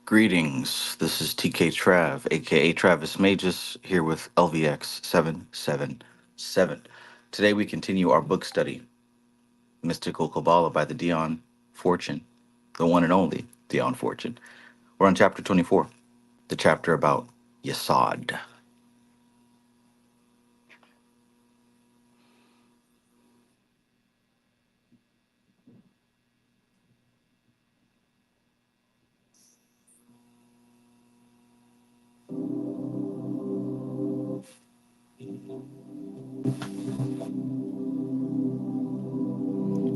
Greetings. This is TK Trav, aka Travis Magus, here with LVX777. Today we continue our book study, Mystical Qabalah by the Dion Fortune, the one and only Dion Fortune. We're on chapter 24, the chapter about Yasod.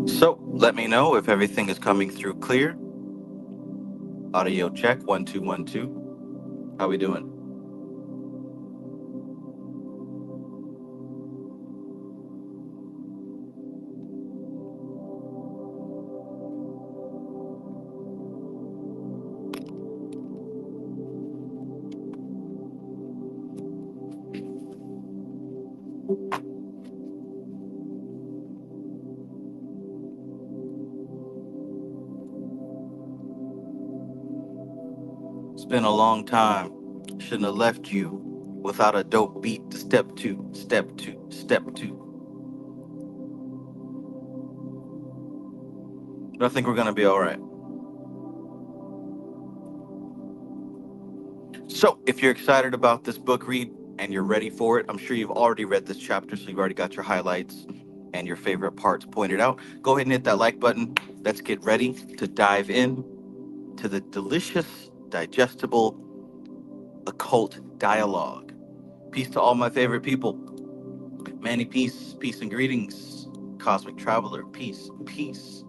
So let me know if everything is coming through clear. Audio check 1 2 1 2. How we doing? It's been a long time. Shouldn't have left you without a dope beat to step two, step two, step two. But I think we're gonna be all right. So, if you're excited about this book read and you're ready for it, I'm sure you've already read this chapter, so you've already got your highlights and your favorite parts pointed out. Go ahead and hit that like button. Let's get ready to dive in to the delicious, digestible, occult dialogue. Peace to all my favorite people. Manny, peace, peace and greetings. Cosmic Traveler, peace, peace.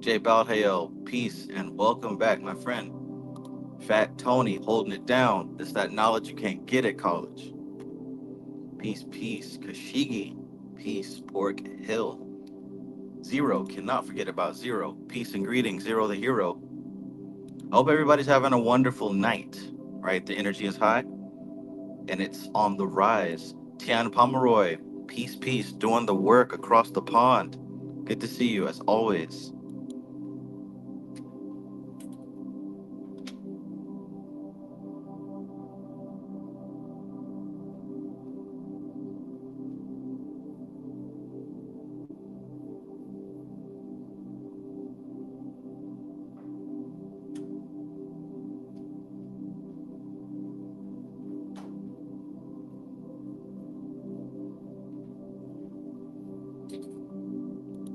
Jay Balhael, peace and welcome back, my friend. Fat Tony holding it down. It's that knowledge you can't get at college. Peace, peace. Kashigi, peace. Pork Hill. Zero, cannot forget about Zero. Peace and greetings, Zero the hero. I hope everybody's having a wonderful night, right? The energy is high and it's on the rise. Tian Pomeroy, peace, peace. Doing the work across the pond. Good to see you as always.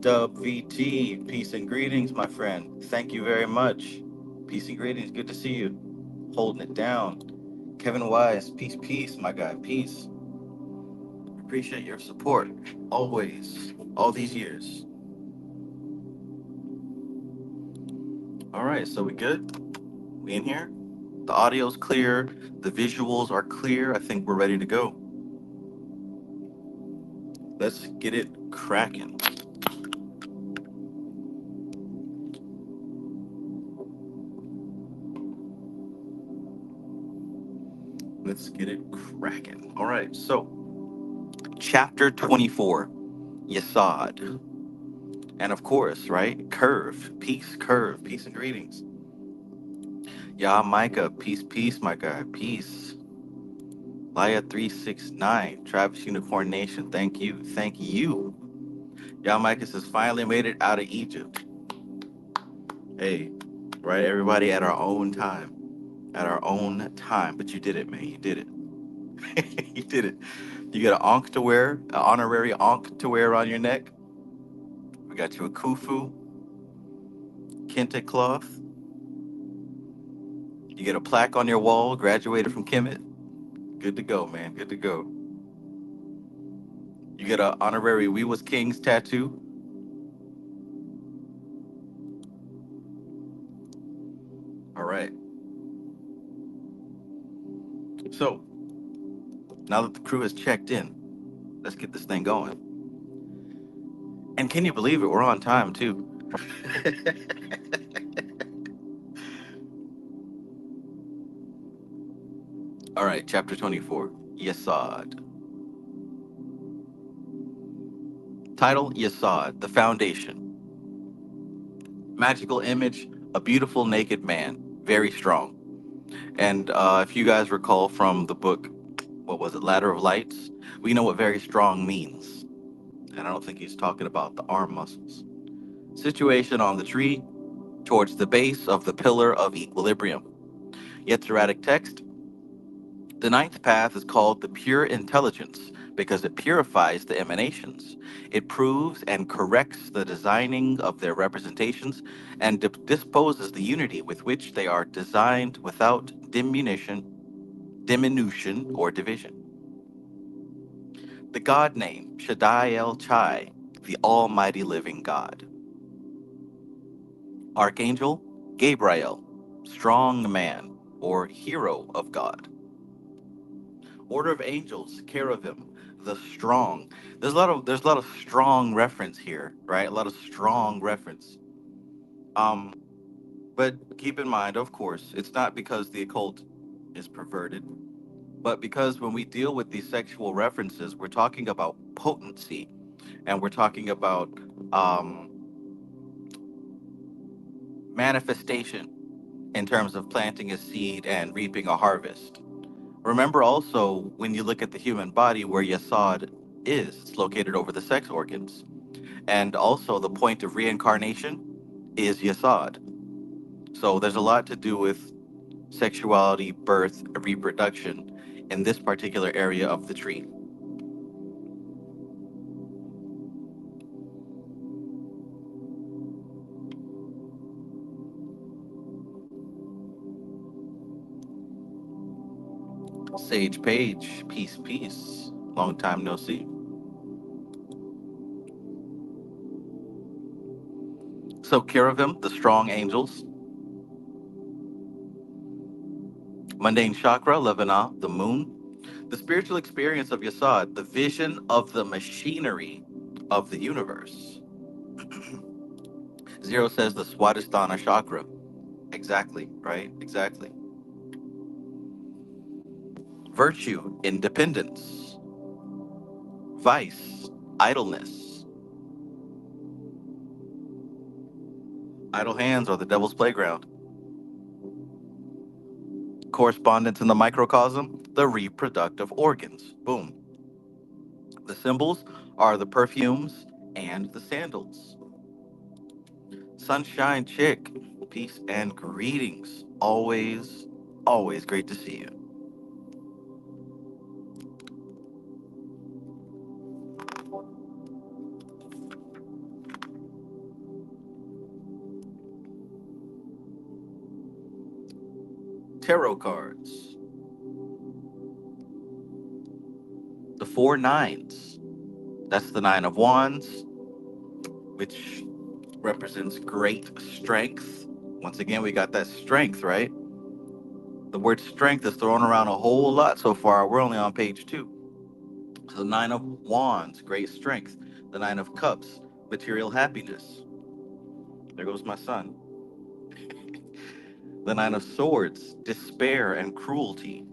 Dub VT, peace and greetings, my friend. Thank you very much. Peace and greetings. Good to see you. Holding it down. Kevin Wise, peace, peace, my guy, peace. Appreciate your support, always, all these years. All right, so we good? We in here? The audio's clear, the visuals are clear. I think we're ready to go. Let's get it cracking. Let's get it cracking. All right, so chapter 24, Yasod. And of course, right? Curve, peace and greetings. Yeah, Micah, peace, peace, my guy, peace. Laya369, Travis Unicorn Nation, thank you, thank you. Yeah, Micah has finally made it out of Egypt. Hey, right? Everybody at our own time. At our own time. But you did it, man. You did it. You did it. You got an ankh to wear, an honorary ankh to wear on your neck. We got you a kufu, kente cloth. You get a plaque on your wall, graduated from Kemet. Good to go, man. Good to go. You get an honorary We Was Kings tattoo. All right. So now that the crew has checked in, let's get this thing going. And can you believe it? We're on time too. All right, chapter 24, Yasod. Title, Yasod, the foundation. Magical image, a beautiful naked man, very strong. And if you guys recall from the book, what was it, Ladder of Lights, we know what very strong means. And I don't think he's talking about the arm muscles. Situation on the tree towards the base of the pillar of equilibrium. Yetziratic text. The ninth path is called the pure intelligence because it purifies the emanations. It proves and corrects the designing of their representations and disposes the unity with which they are designed without diminution or division. The God name, Shaddai El Chai, the Almighty Living God. Archangel, Gabriel, strong man or hero of God. Order of angels, cherubim, the strong. There's a lot of strong reference here, right? A lot of strong reference. Um, but keep in mind, of course, it's not because the occult is perverted, but because when we deal with these sexual references, we're talking about potency and we're talking about um, manifestation in terms of planting a seed and reaping a harvest. Remember also when you look at the human body where Yasod is, it's located over the sex organs. And also the point of reincarnation is Yasod. So there's a lot to do with sexuality, birth, reproduction in this particular area of the tree. Sage Page, peace, peace. Long time no see. So cherubim, the strong angels. Mundane chakra, Lebanon, the moon. The spiritual experience of Yasod, the vision of the machinery of the universe. Zero says the Swadhisthana chakra. Exactly, right? Exactly. Virtue, independence. Vice, idleness. Idle hands are the devil's playground. Correspondence in the microcosm, the reproductive organs. Boom. The symbols are the perfumes and the sandals. Sunshine Chick, peace and greetings. Always, always great to see you. Tarot cards. The four nines. That's the nine of wands, which represents great strength. Once again, we got that strength, right? The word strength is thrown around a whole lot so far. We're only on page 2. So the nine of wands, great strength. The nine of cups, material happiness. There goes my son. The nine of swords, despair and cruelty.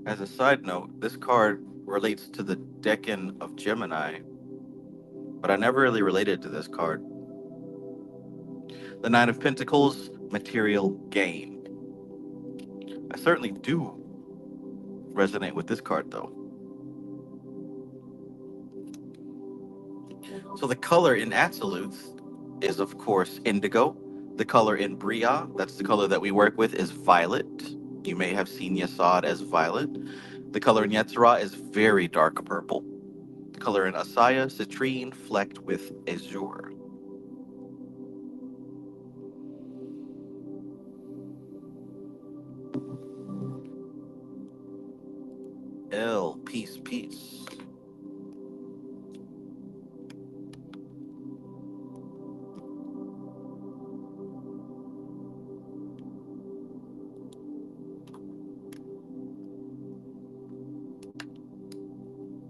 As a side note, this card relates to the Decan of Gemini, but I never really related to this card. The nine of pentacles, material gain. I certainly do resonate with this card though. So the color in absolutes is of course indigo. The color in Bria, that's the color that we work with, is violet. You may have seen Yasod as violet. The color in Yetzirah is very dark purple. The color in Asaya, citrine, flecked with azure. L, peace, peace.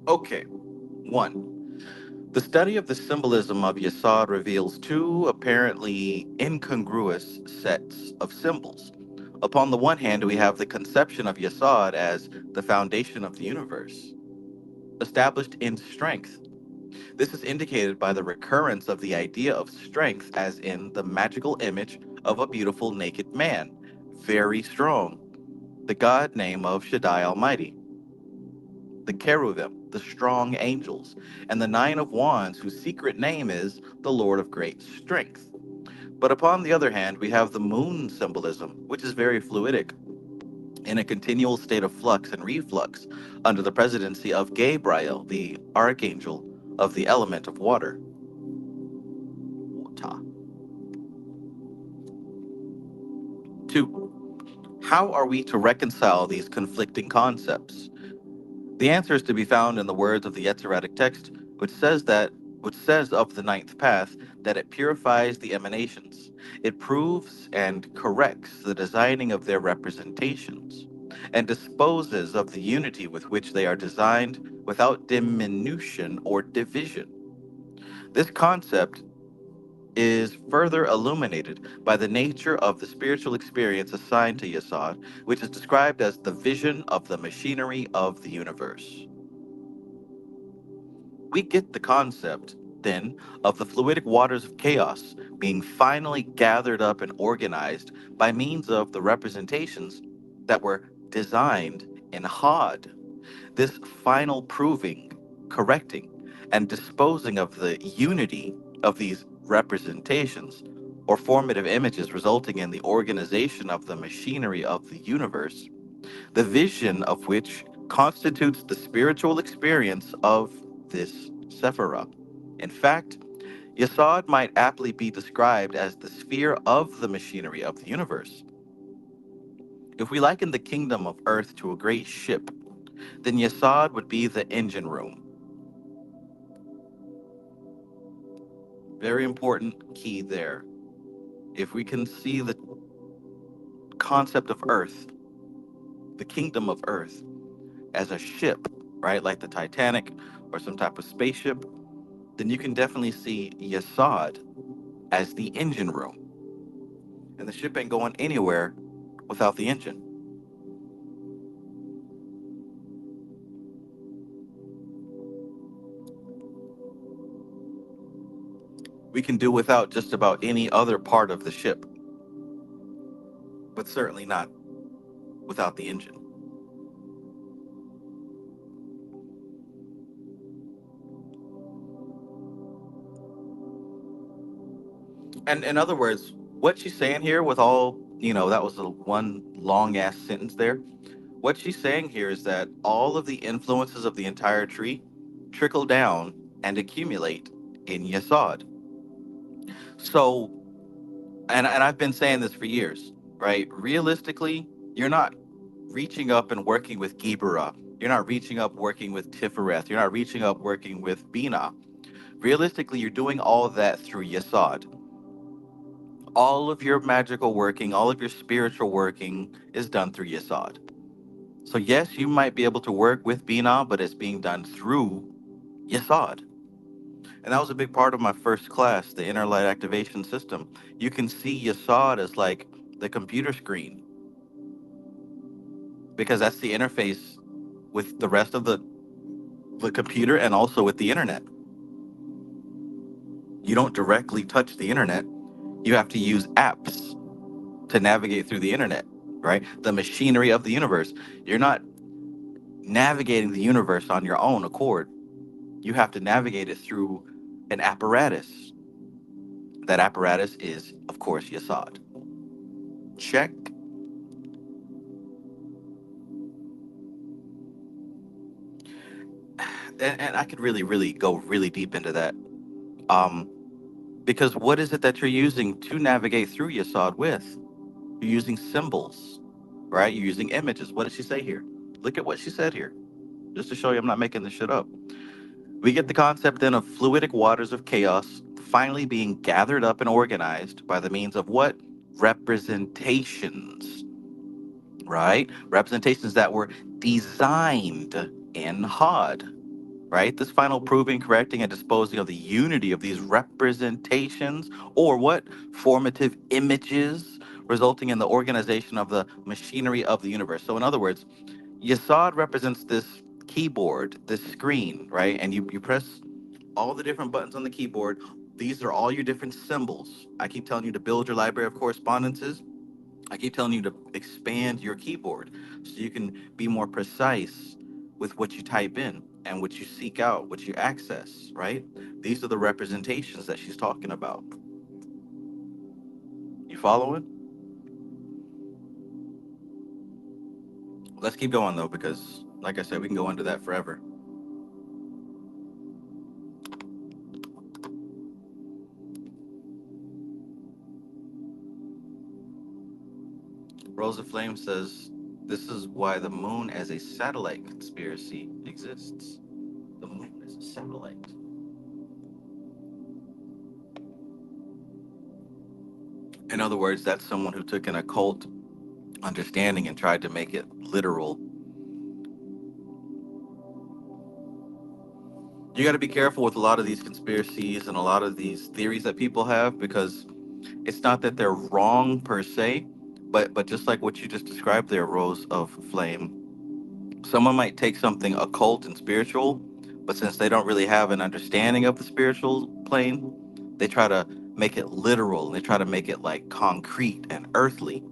Okay, 1. The study of the symbolism of Yasod reveals two apparently incongruous sets of symbols. Upon the one hand, we have the conception of Yasod as the foundation of the universe, established in strength. This is indicated by the recurrence of the idea of strength, as in the magical image of a beautiful naked man, very strong, the god name of Shaddai Almighty, the cherubim, the strong angels, and the Nine of Wands, whose secret name is the Lord of Great Strength. But upon the other hand, we have the moon symbolism, which is very fluidic, in a continual state of flux and reflux under the presidency of Gabriel, the archangel of the element of water. Water. 2. How are we to reconcile these conflicting concepts? The answer is to be found in the words of the Yetziratic text, which says of the ninth path that it purifies the emanations. It proves and corrects the designing of their representations, and disposes of the unity with which they are designed without diminution or division. This concept is further illuminated by the nature of the spiritual experience assigned to Yesod, which is described as the vision of the machinery of the universe. We get the concept, then, of the fluidic waters of chaos being finally gathered up and organized by means of the representations that were designed in Hod. This final proving, correcting, and disposing of the unity of these representations or formative images, resulting in the organization of the machinery of the universe, the vision of which constitutes the spiritual experience of this Sephirah. In fact, Yesod might aptly be described as the sphere of the machinery of the universe. If we liken the kingdom of earth to a great ship, then Yesod would be the engine room. Very important key there. If we can see the concept of earth, the kingdom of earth, as a ship, right, like the Titanic or some type of spaceship, then you can definitely see Yesod as the engine room. And the ship ain't going anywhere without the engine. We can do without just about any other part of the ship, but certainly not without the engine. And in other words, what she's saying here with all, that was a one long ass sentence there. What she's saying here is that all of the influences of the entire tree trickle down and accumulate in Yesod. So, and I've been saying this for years, right? Realistically, you're not reaching up and working with Geberah. You're not reaching up working with Tifereth. You're not reaching up working with Bina. Realistically, you're doing all of that through Yesod. All of your magical working, all of your spiritual working is done through Yesod. So yes, you might be able to work with Bina, but it's being done through Yesod. And that was a big part of my first class, the inner light activation system. You can see Yesod as like the computer screen, because that's the interface with the rest of the computer and also with the internet. You don't directly touch the internet. You have to use apps to navigate through the internet, right? The machinery of the universe. You're not navigating the universe on your own accord. You have to navigate it through an apparatus. That apparatus is, of course, Yesod. Check. And I could really, really go really deep into that. Um, because what is it that you're using to navigate through Yesod with? You're using symbols, right? You're using images. What did she say here? Look at what she said here, just to show you I'm not making this shit up. We get the concept then of fluidic waters of chaos finally being gathered up and organized by the means of what? Representations, right? Representations that were designed in Hod, right? This final proving, correcting, and disposing of the unity of these representations, or what? Formative images, resulting in the organization of the machinery of the universe. So, in other words, Yesod represents this keyboard, this screen, right? And you press all the different buttons on the keyboard. These are all your different symbols. I keep telling you to build your library of correspondences. I keep telling you to expand your keyboard so you can be more precise with what you type in and what you seek out, what you access, right? These are the representations that she's talking about. You following? Let's keep going though, because like I said, we can go into that forever. Rosa Flame says this is why the moon as a satellite conspiracy exists. The moon is a satellite. In other words, that's someone who took an occult understanding and tried to make it literal. You got to be careful with a lot of these conspiracies and a lot of these theories that people have, because it's not that they're wrong per se, but just like what you just described there, Rose of Flame, someone might take something occult and spiritual, but since they don't really have an understanding of the spiritual plane, they try to make it literal. They try to make it like concrete and earthly.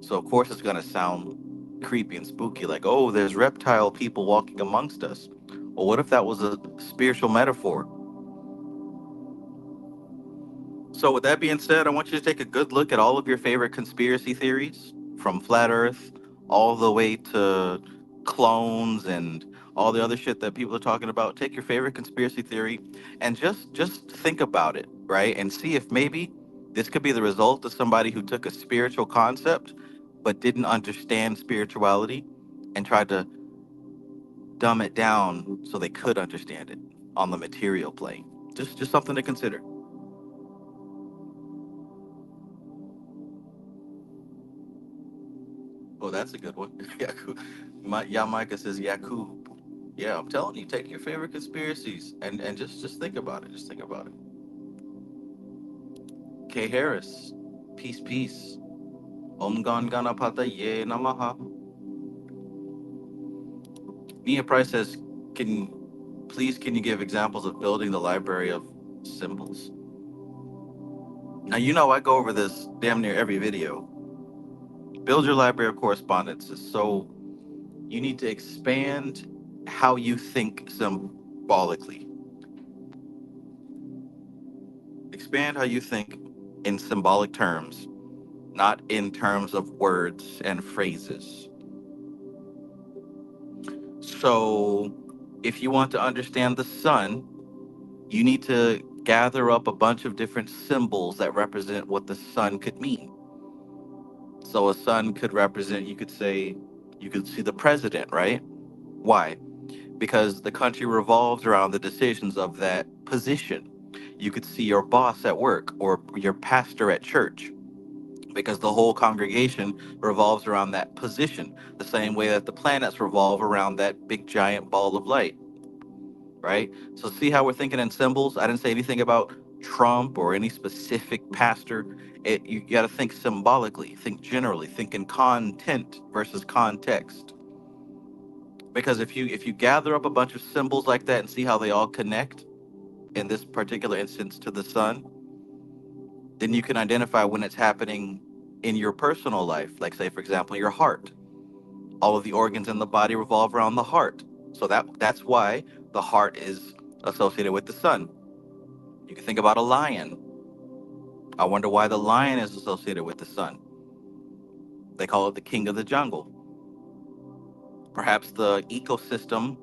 So of course it's gonna sound creepy and spooky, like, oh, there's reptile people walking amongst us. Well, what if that was a spiritual metaphor? So, with that being said, I want you to take a good look at all of your favorite conspiracy theories, from flat Earth all the way to clones and all the other shit that people are talking about. Take your favorite conspiracy theory and just think about it, right? And see if maybe this could be the result of somebody who took a spiritual concept but didn't understand spirituality and tried to dumb it down so they could understand it on the material plane. Just something to consider. Oh, that's a good one. Yaku. Yamaika says Yakub. Yeah, I'm telling you, take your favorite conspiracies and just think about it. Just think about it. K Harris, peace, peace. Om Gan Ganapata Ye Namaha. Nia Price says, can you give examples of building the library of symbols? Now you know I go over this damn near every video. Build your library of correspondences. So you need to expand how you think symbolically. Expand how you think in symbolic terms, not in terms of words and phrases. So, if you want to understand the sun, you need to gather up a bunch of different symbols that represent what the sun could mean. So, a sun could represent, you could say, you could see the president, right? Why? Because the country revolves around the decisions of that position. You could see your boss at work or your pastor at church, because the whole congregation revolves around that position, the same way that the planets revolve around that big giant ball of light, right? So, see how we're thinking in symbols? I didn't say anything about Trump or any specific pastor. You got to think symbolically, think generally, think in content versus context. Because if you gather up a bunch of symbols like that and see how they all connect in this particular instance to the sun, then you can identify when it's happening in your personal life. Like, say, for example, your heart. All of the organs in the body revolve around the heart. So that's why the heart is associated with the sun. You can think about a lion. I wonder why the lion is associated with the sun. They call it the king of the jungle. Perhaps the ecosystem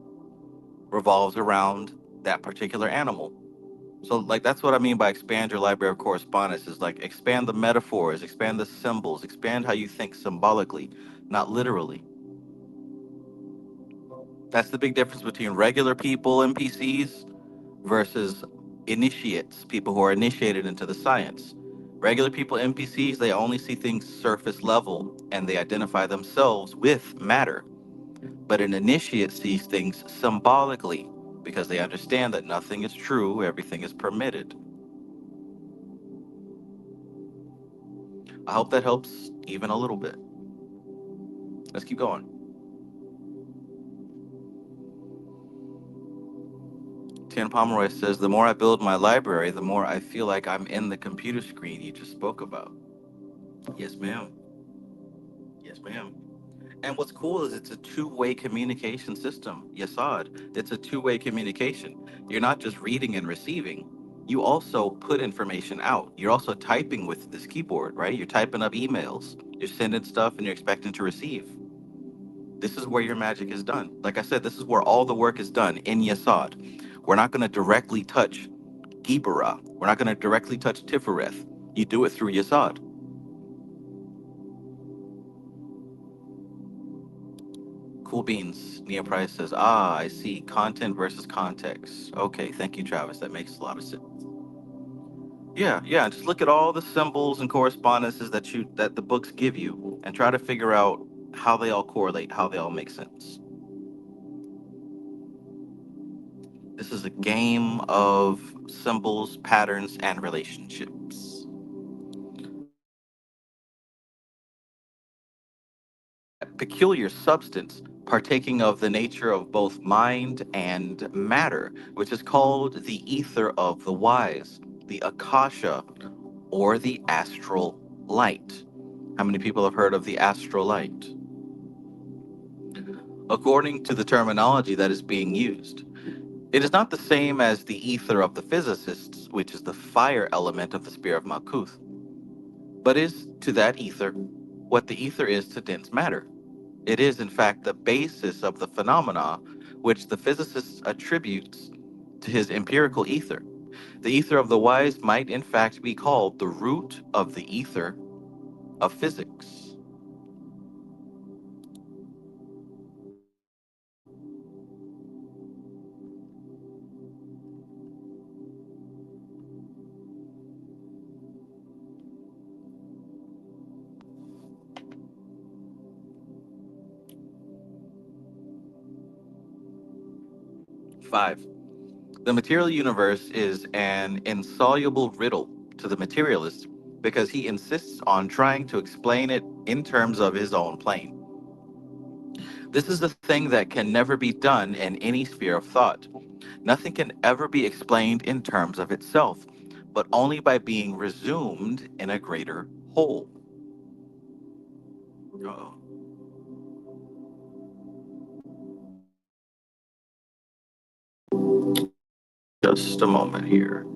revolves around that particular animal. So, like, that's what I mean by expand your library of correspondence, is like expand the metaphors, expand the symbols, expand how you think symbolically, not literally. That's the big difference between regular people, NPCs, versus initiates, people who are initiated into the science. Regular people, NPCs, they only see things surface level and they identify themselves with matter. But an initiate sees things symbolically because they understand that nothing is true, everything is permitted. I hope that helps even a little bit. Let's keep going. Tian Pomeroy says, the more I build my library, the more I feel like I'm in the computer screen you just spoke about. Yes, ma'am. Yes, ma'am. And what's cool is it's a two-way communication system, Yasad. It's a two-way communication. You're not just reading and receiving. You also put information out. You're also typing with this keyboard, right? You're typing up emails. You're sending stuff and you're expecting to receive. This is where your magic is done. Like I said, this is where all the work is done in Yasad. We're not going to directly touch Gibara. We're not going to directly touch Tifereth. You do it through Yasad. Cool beans. Nia Price says, ah, I see. Content versus context. Okay, thank you, Travis. That makes a lot of sense. Yeah, yeah. Just look at all the symbols and correspondences that the books give you and try to figure out how they all correlate, how they all make sense. This is a game of symbols, patterns, and relationships. That peculiar substance partaking of the nature of both mind and matter, which is called the ether of the wise, the akasha, or the astral light. How many people have heard of the astral light? According to the terminology that is being used, it is not the same as the ether of the physicists, which is the fire element of the spear of Makuth, but is to that ether what the ether is to dense matter. It is, in fact, the basis of the phenomena which the physicist attributes to his empirical ether. The ether of the wise might, in fact, be called the root of the ether of physics. 5. The material universe is an insoluble riddle to the materialist because he insists on trying to explain it in terms of his own plane. This is a thing that can never be done in any sphere of thought. Nothing can ever be explained in terms of itself, but only by being resumed in a greater whole. Uh-oh. Just a moment here.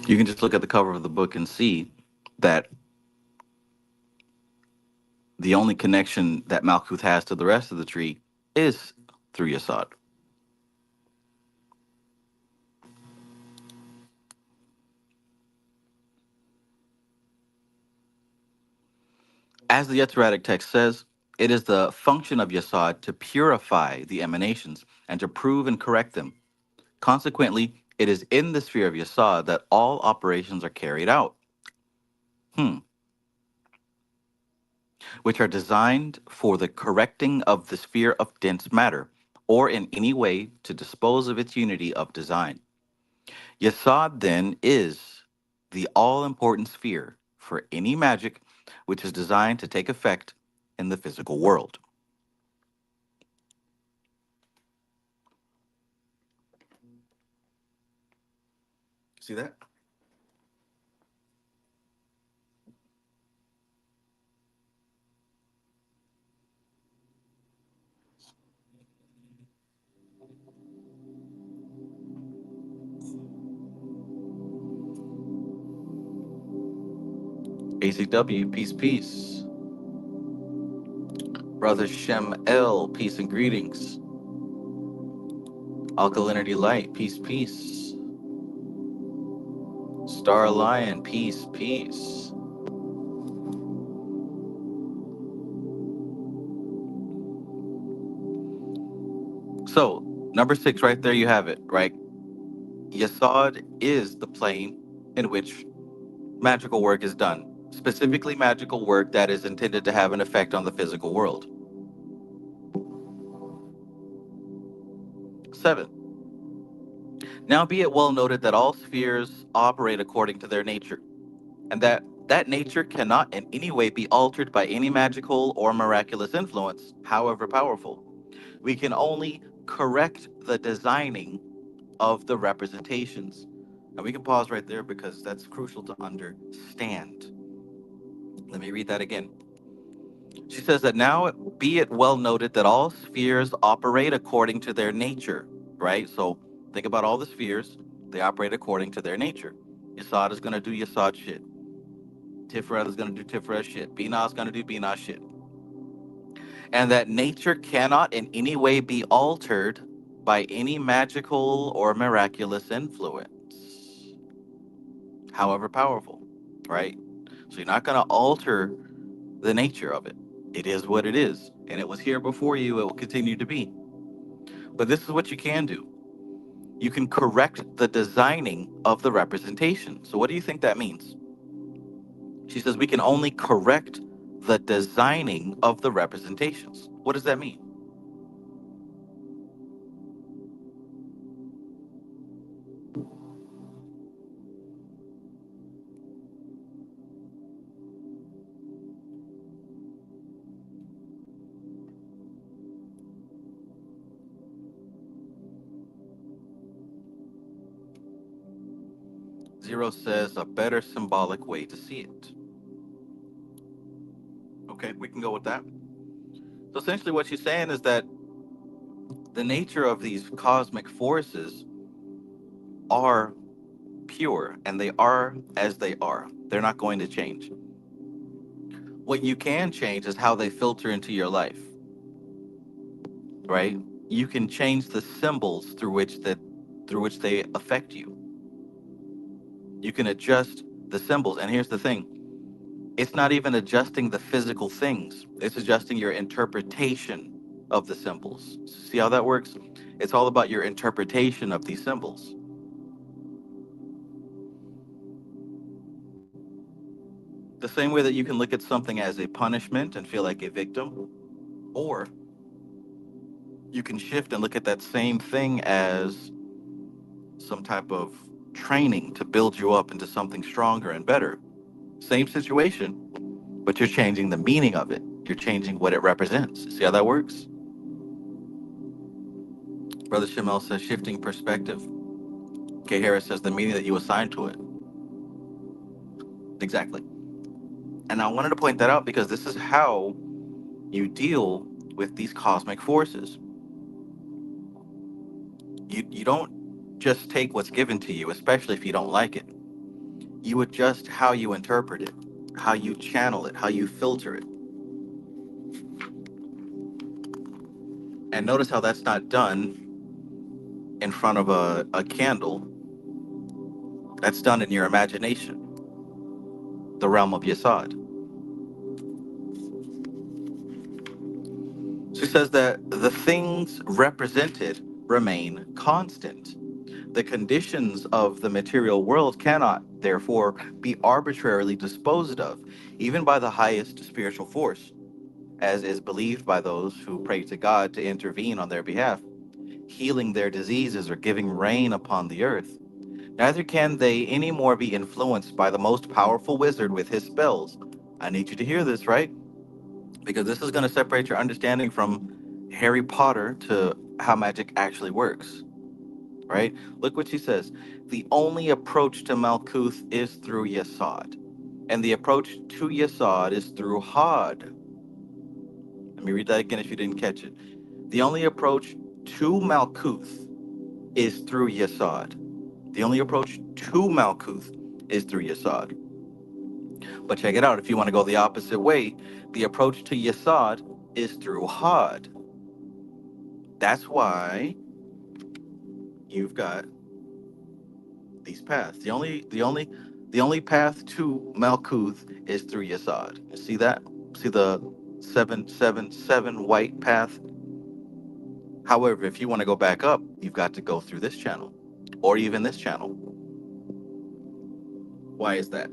You can just look at the cover of the book and see that The only connection that Malkuth has to the rest of the tree is through Yasod. As the Yetziradic text says, it is the function of Yasod to purify the emanations and to prove and correct them. Consequently, it is in the sphere of Yasod that all operations are carried out, which are designed for the correcting of the sphere of dense matter, or in any way to dispose of its unity of design. Yasod then is the all-important sphere for any magic which is designed to take effect in the physical world. See that? ACW, peace, peace. Brother Shem L, peace and greetings. Alkalinity Light, peace, peace. Star Lion, peace, peace. So, number 6, right there, you have it, right? Yasod is the plane in which magical work is done, specifically magical work that is intended to have an effect on the physical world. 7. Now be it well noted that all spheres operate according to their nature, and that nature cannot in any way be altered by any magical or miraculous influence, however powerful. We can only correct the designing of the representations. And we can pause right there because that's crucial to understand. Let me read that again. She says that now be it well noted that all spheres operate according to their nature, right? So think about all the spheres, they operate according to their nature. Yasod is going to do Yasod shit. Tiferet is going to do Tiferet shit. Binah is going to do Binah shit. And that nature cannot in any way be altered by any magical or miraculous influence, however powerful, right? So you're not going to alter the nature of it. It is what it is. And it was here before you, it will continue to be. But this is what you can do. You can correct the designing of the representation. So what do you think that means? She says we can only correct the designing of the representations. What does that mean? Zero says a better symbolic way to see it. Okay, we can go with that. So essentially what she's saying is that the nature of these cosmic forces are pure and they are as they are. They're not going to change. What you can change is how they filter into your life, right? You can change the symbols through which they affect you. You can adjust the symbols. And here's the thing. It's not even adjusting the physical things. It's adjusting your interpretation of the symbols. See how that works? It's all about your interpretation of these symbols. The same way that you can look at something as a punishment and feel like a victim, or you can shift and look at that same thing as some type of training to build you up into something stronger and better. Same situation, but you're changing the meaning of it. You're changing what it represents. See how that works? Brother Shimel says shifting perspective. K. Harris says the meaning that you assign to it. Exactly. And I wanted to point that out because this is how you deal with these cosmic forces. You don't just take what's given to you, especially if you don't like it. You adjust how you interpret it, how you channel it, how you filter it. And notice how that's not done in front of a candle. That's done in your imagination, the realm of Yesod. She says that the things represented remain constant. The conditions of the material world cannot, therefore, be arbitrarily disposed of, even by the highest spiritual force, as is believed by those who pray to God to intervene on their behalf, healing their diseases or giving rain upon the earth. Neither can they any more be influenced by the most powerful wizard with his spells. I need you to hear this, right? Because this is going to separate your understanding from Harry Potter to how magic actually works, right? Look what she says. The only approach to Malkuth is through Yesod, and the approach to Yesod is through Had. Let me read that again if you didn't catch it. The only approach to Malkuth is through Yesod. The only approach to Malkuth is through Yesod. But check it out. If you want to go the opposite way, the approach to Yesod is through Had. That's why you've got these paths. The only path to Malkuth is through Yesod. You see that? See the 777 white path? However, if you want to go back up, you've got to go through this channel or even this channel. Why is that?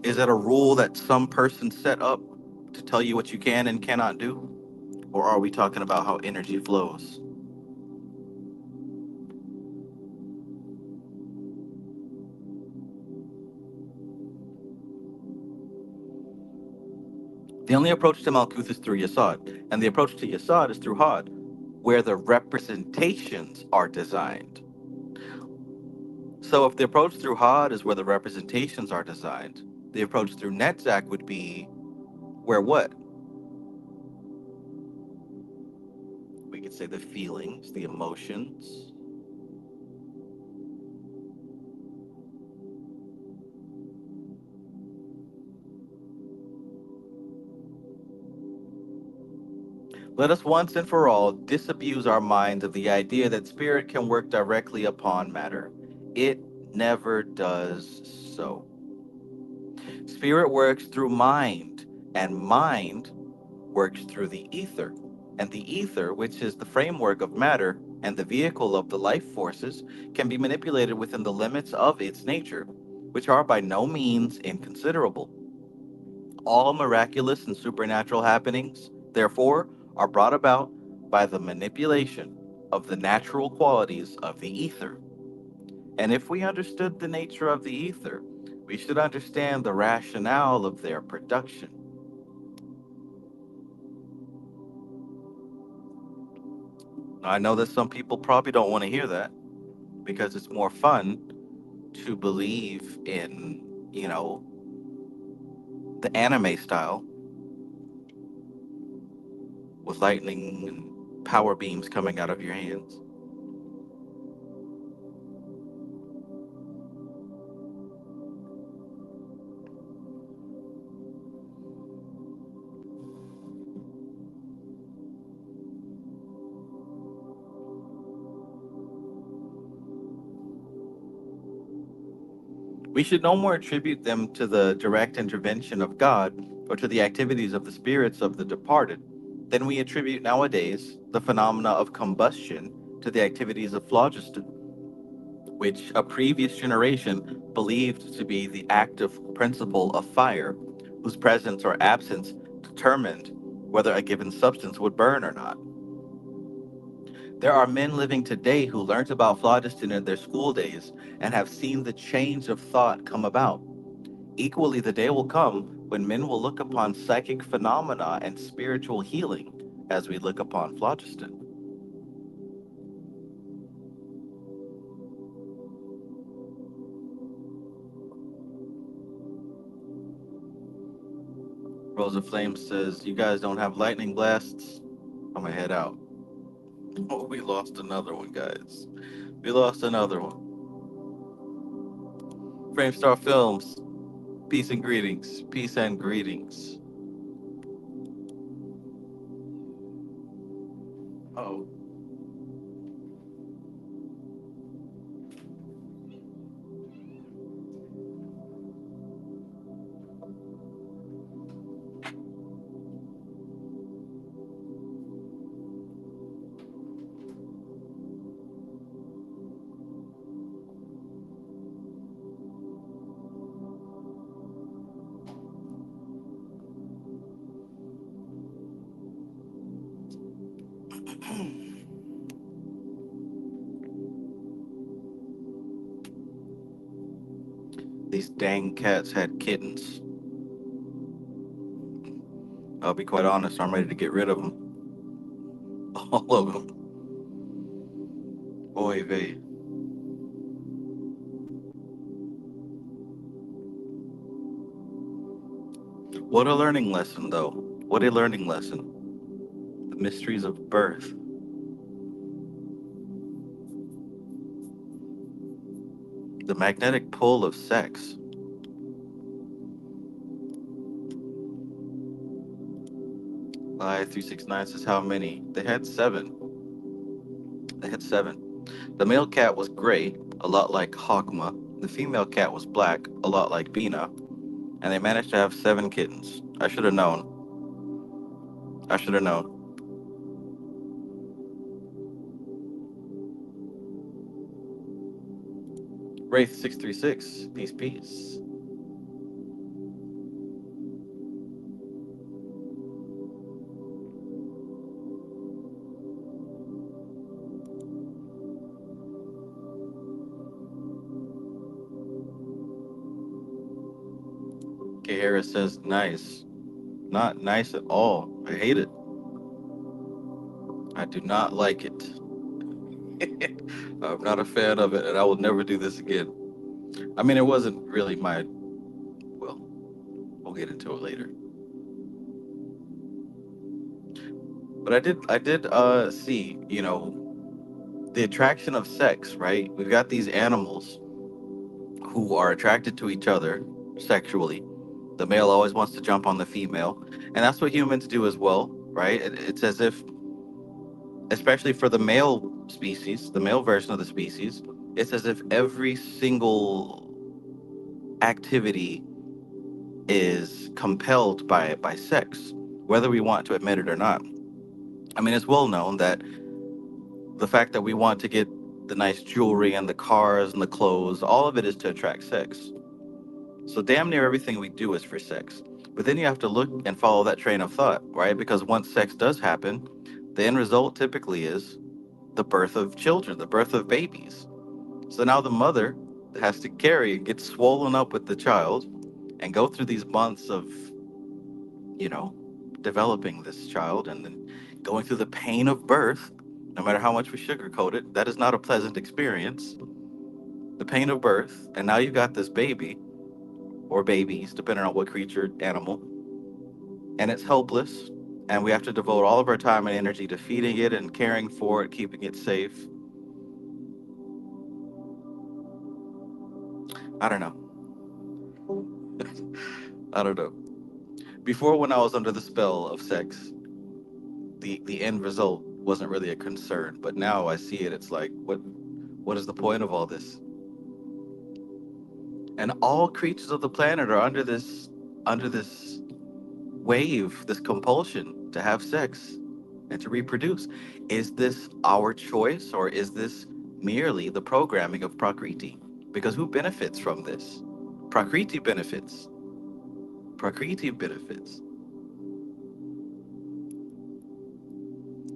Is that a rule that some person set up to tell you what you can and cannot do? Or are we talking about how energy flows? The only approach to Malkuth is through Yesod, and the approach to Yesod is through Had, where the representations are designed. So if the approach through Had is where the representations are designed, the approach through Netzach would be where what? We could say the feelings, the emotions. Let us once and for all disabuse our minds of the idea that spirit can work directly upon matter. It never does so. Spirit works through mind, and mind works through the ether. And the ether, which is the framework of matter and the vehicle of the life forces, can be manipulated within the limits of its nature, which are by no means inconsiderable. All miraculous and supernatural happenings, therefore, are brought about by the manipulation of the natural qualities of the ether. And if we understood the nature of the ether, we should understand the rationale of their production. Now, I know that some people probably don't want to hear that because it's more fun to believe in, the anime style with lightning and power beams coming out of your hands. We should no more attribute them to the direct intervention of God or to the activities of the spirits of the departed than we attribute nowadays the phenomena of combustion to the activities of phlogiston, which a previous generation believed to be the active principle of fire, whose presence or absence determined whether a given substance would burn or not. There are men living today who learnt about phlogiston in their school days and have seen the change of thought come about. Equally, the day will come when men will look upon psychic phenomena and spiritual healing as we look upon phlogiston. Rosa Flame says, "You guys don't have lightning blasts? I'm gonna head out." Oh, we lost another one, guys. We lost another one. Framestar Films, peace and greetings. Peace and greetings. Oh. These dang cats had kittens. I'll be quite honest, I'm ready to get rid of them. All of them. Oy vey. What a learning lesson, though. What a learning lesson. The mysteries of birth. The magnetic pull of sex. Lie 369 says how many? They had seven. They had seven. The male cat was gray, a lot like Hawkma. The female cat was black, a lot like Bina. And they managed to have seven kittens. I should have known. I should have known. Wraith 636. Peace, peace. K. Harris says nice. Not nice at all. I hate it. I do not like it. I'm not a fan of it, and I will never do this again. I mean, it wasn't really my. Well, we'll get into it later. But I did see, the attraction of sex, right? We've got these animals who are attracted to each other sexually. The male always wants to jump on the female, and that's what humans do as well, right? It's as if, especially for the male species, the male version of the species, it's as if every single activity is compelled by sex, whether we want to admit it or not. I mean, it's well known that the fact that we want to get the nice jewelry and the cars and the clothes, all of it is to attract sex. So damn near everything we do is for sex. But then you have to look and follow that train of thought, right? Because once sex does happen, the end result typically is the birth of children, the birth of babies. So now the mother has to carry and get swollen up with the child and go through these months of, you know, developing this child and then going through the pain of birth. No matter how much we sugarcoat it, that is not a pleasant experience. The pain of birth, and now you've got this baby or babies, depending on what creature, animal, and it's helpless. And we have to devote all of our time and energy to feeding it and caring for it, keeping it safe. I don't know. I don't know. Before, when I was under the spell of sex, the end result wasn't really a concern. But now I see it. It's like, what is the point of all this? And all creatures of the planet are under this wave, this compulsion to have sex and to reproduce. Is this our choice, or is this merely the programming of Prakriti? Because who benefits from this? Prakriti benefits. Prakriti benefits.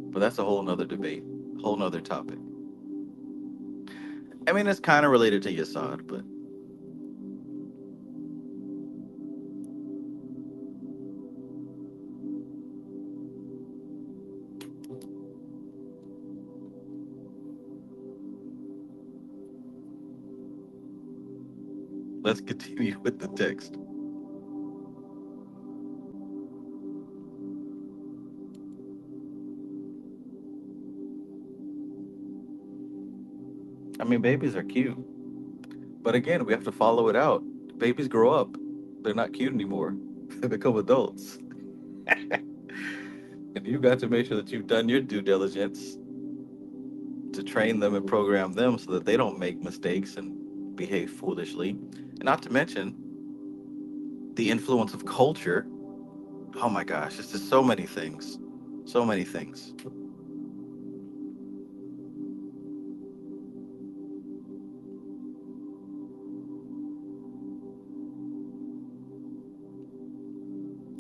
But that's a whole nother debate, whole nother topic. I mean, it's kind of related to Yasad, but let's continue with the text. I mean, babies are cute. But again, we have to follow it out. Babies grow up. They're not cute anymore. They become adults. And you got to make sure that you've done your due diligence to train them and program them so that they don't make mistakes and behave foolishly. And not to mention the influence of culture. Oh my gosh, it's just so many things. So many things.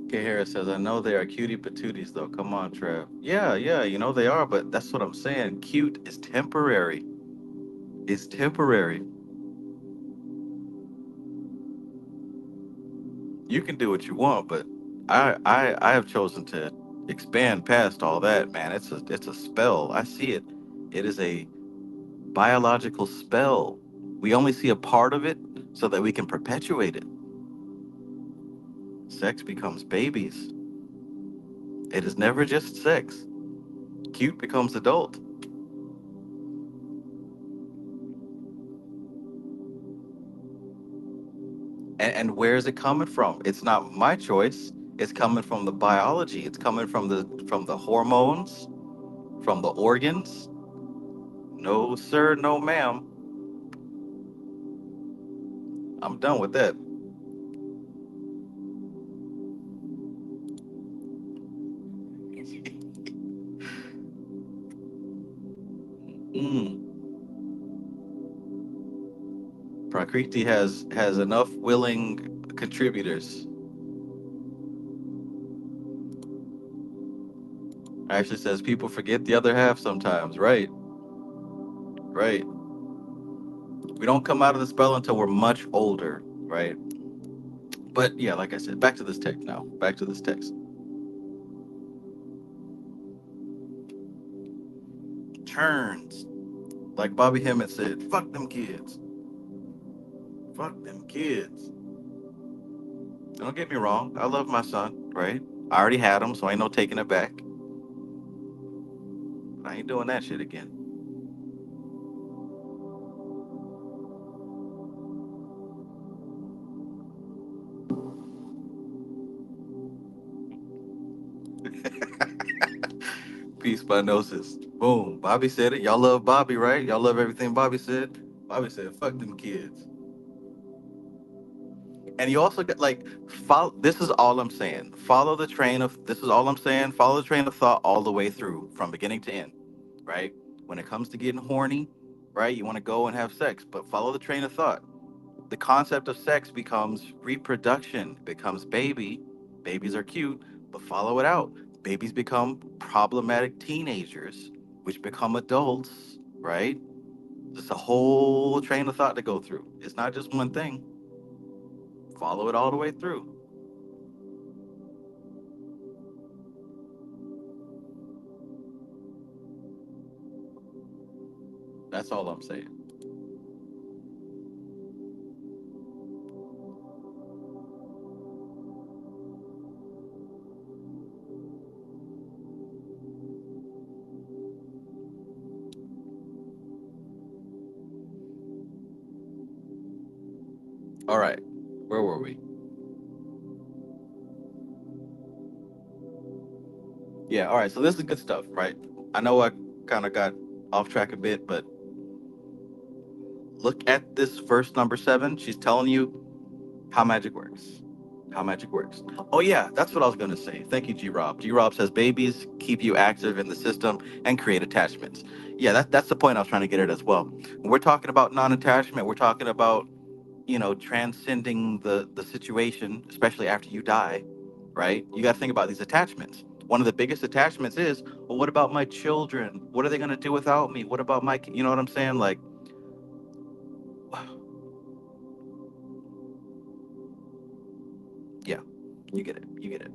K Harris says, I know they are cutie patooties though. Come on, Trev. Yeah, yeah, you know they are, but that's what I'm saying. Cute is temporary. It's temporary. You can do what you want, but I have chosen to expand past all that, man. It's a spell. I see it. It is a biological spell. We only see a part of it so that we can perpetuate it. Sex becomes babies. It is never just sex. Cute becomes adult. And where is it coming from? It's not my choice. It's coming from the biology. It's coming from the hormones, from the organs. No, sir, no, ma'am. I'm done with that. Mm. Prakriti has enough willing contributors. Actually says people forget the other half sometimes. Right, right. We don't come out of the spell until we're much older, right? But yeah, like I said, back to this text now. Back to this text. Turns. Like Bobby Hemmett said, fuck them kids. Fuck them kids. Don't get me wrong. I love my son, right? I already had him, so ain't no taking it back. But I ain't doing that shit again. Peace by gnosis. Boom. Bobby said it. Y'all love Bobby, right? Y'all love everything Bobby said. Bobby said, fuck them kids. And you also get like follow, this is all I'm saying. Follow the train of this is all I'm saying. Follow the train of thought all the way through from beginning to end, right? When it comes to getting horny, right? You want to go and have sex, but follow the train of thought. The concept of sex becomes reproduction, becomes baby. Babies are cute, but follow it out. Babies become problematic teenagers, which become adults, right? It's a whole train of thought to go through. It's not just one thing. Follow it all the way through. That's all I'm saying. All right. Where were we? Yeah, all right. So this is good stuff, right? I know I kind of got off track a bit, but look at this verse number 7. She's telling you how magic works. How magic works. Oh yeah, that's what I was gonna say. Thank you, G Rob. G Rob says babies keep you active in the system and create attachments. Yeah, that's the point I was trying to get at as well. When we're talking about non-attachment, we're talking about, transcending the situation, especially after you die, right? You got to think about these attachments. One of the biggest attachments is, well, what about my children? What are they going to do without me? What about you know what I'm saying? Like, yeah, you get it. You get it.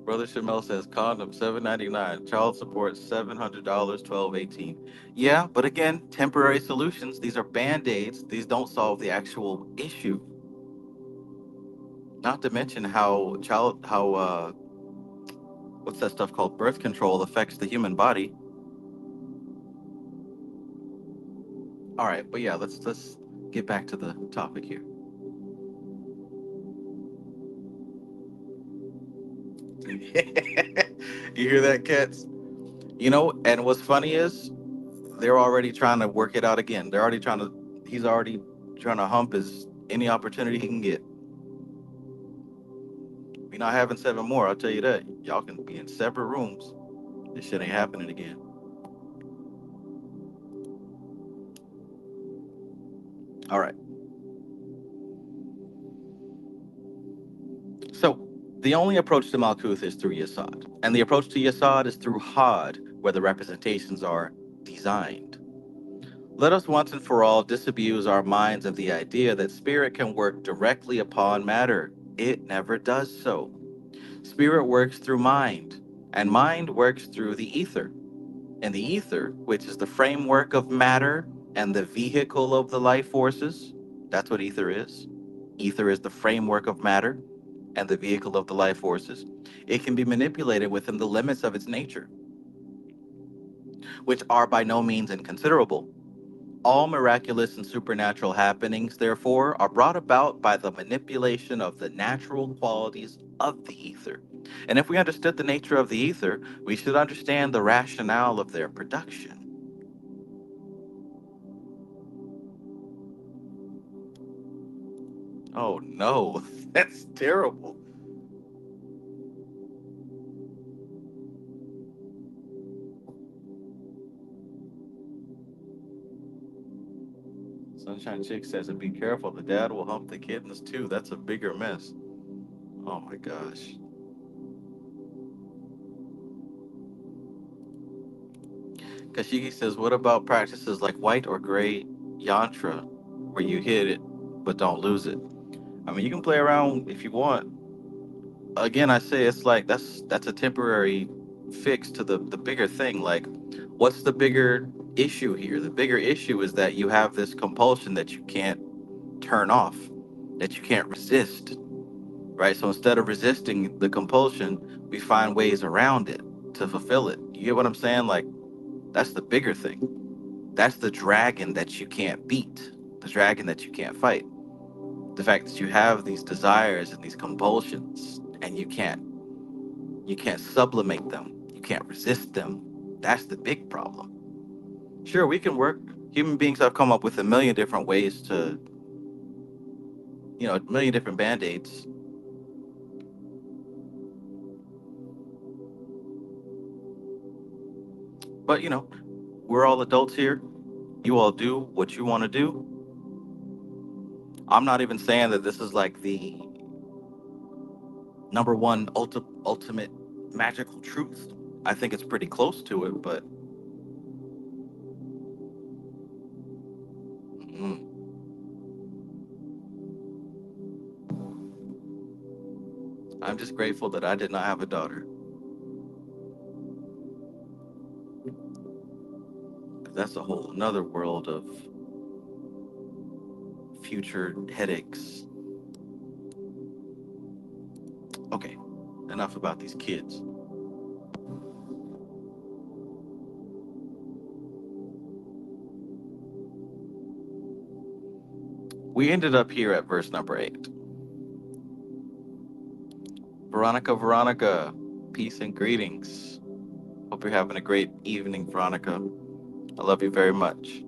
Brother Shamel says condom 7.99, child support $700, 12.18. Yeah, but again, temporary solutions. These are band-aids. These don't solve the actual issue. Not to mention how what's that stuff called? Birth control affects the human body. All right, but yeah, let's get back to the topic here. You hear that, cats? You know, and what's funny is they're already trying to work it out again. They're already trying to. He's already trying to hump his any opportunity he can get. We're not having seven more. I'll tell you that. Y'all can be in separate rooms. This shit ain't happening again. All right. So the only approach to Malkuth is through Yasad, and the approach to Yasad is through Had, where the representations are designed. Let us once and for all disabuse our minds of the idea that spirit can work directly upon matter. It never does so. Spirit works through mind, and mind works through the ether. And the ether, which is the framework of matter and the vehicle of the life forces, that's what ether is. Ether is the framework of matter and the vehicle of the life forces. It can be manipulated within the limits of its nature, which are by no means inconsiderable. All miraculous and supernatural happenings, therefore, are brought about by the manipulation of the natural qualities of the ether. And if we understood the nature of the ether, we should understand the rationale of their production. Oh no, that's terrible. Sunshine Chick says, and be careful, the dad will hump the kittens too. That's a bigger mess. Oh my gosh. Kashiki says, what about practices like white or gray yantra, where you hit it but don't lose it? I mean, you can play around if you want. Again, I say it's like that's a temporary fix to the bigger thing. Like, what's the bigger issue here? The bigger issue is that you have this compulsion that you can't turn off, that you can't resist, right? So instead of resisting the compulsion, we find ways around it to fulfill it. You get what I'm saying? Like, that's the bigger thing. That's the dragon that you can't beat, the dragon that you can't fight. The fact that you have these desires and these compulsions and you can't sublimate them, you can't resist them. That's the big problem. Sure, we can work. Human beings have come up with a million different ways to, a million different band-aids. But we're all adults here. You all do what you want to do. I'm not even saying that this is like the number one ultimate magical truth. I think it's pretty close to it, but mm, I'm just grateful that I did not have a daughter. That's a whole another world of future headaches. Okay, enough about these kids. We ended up here at verse number 8. Veronica, peace and greetings. Hope you're having a great evening, Veronica. I love you very much.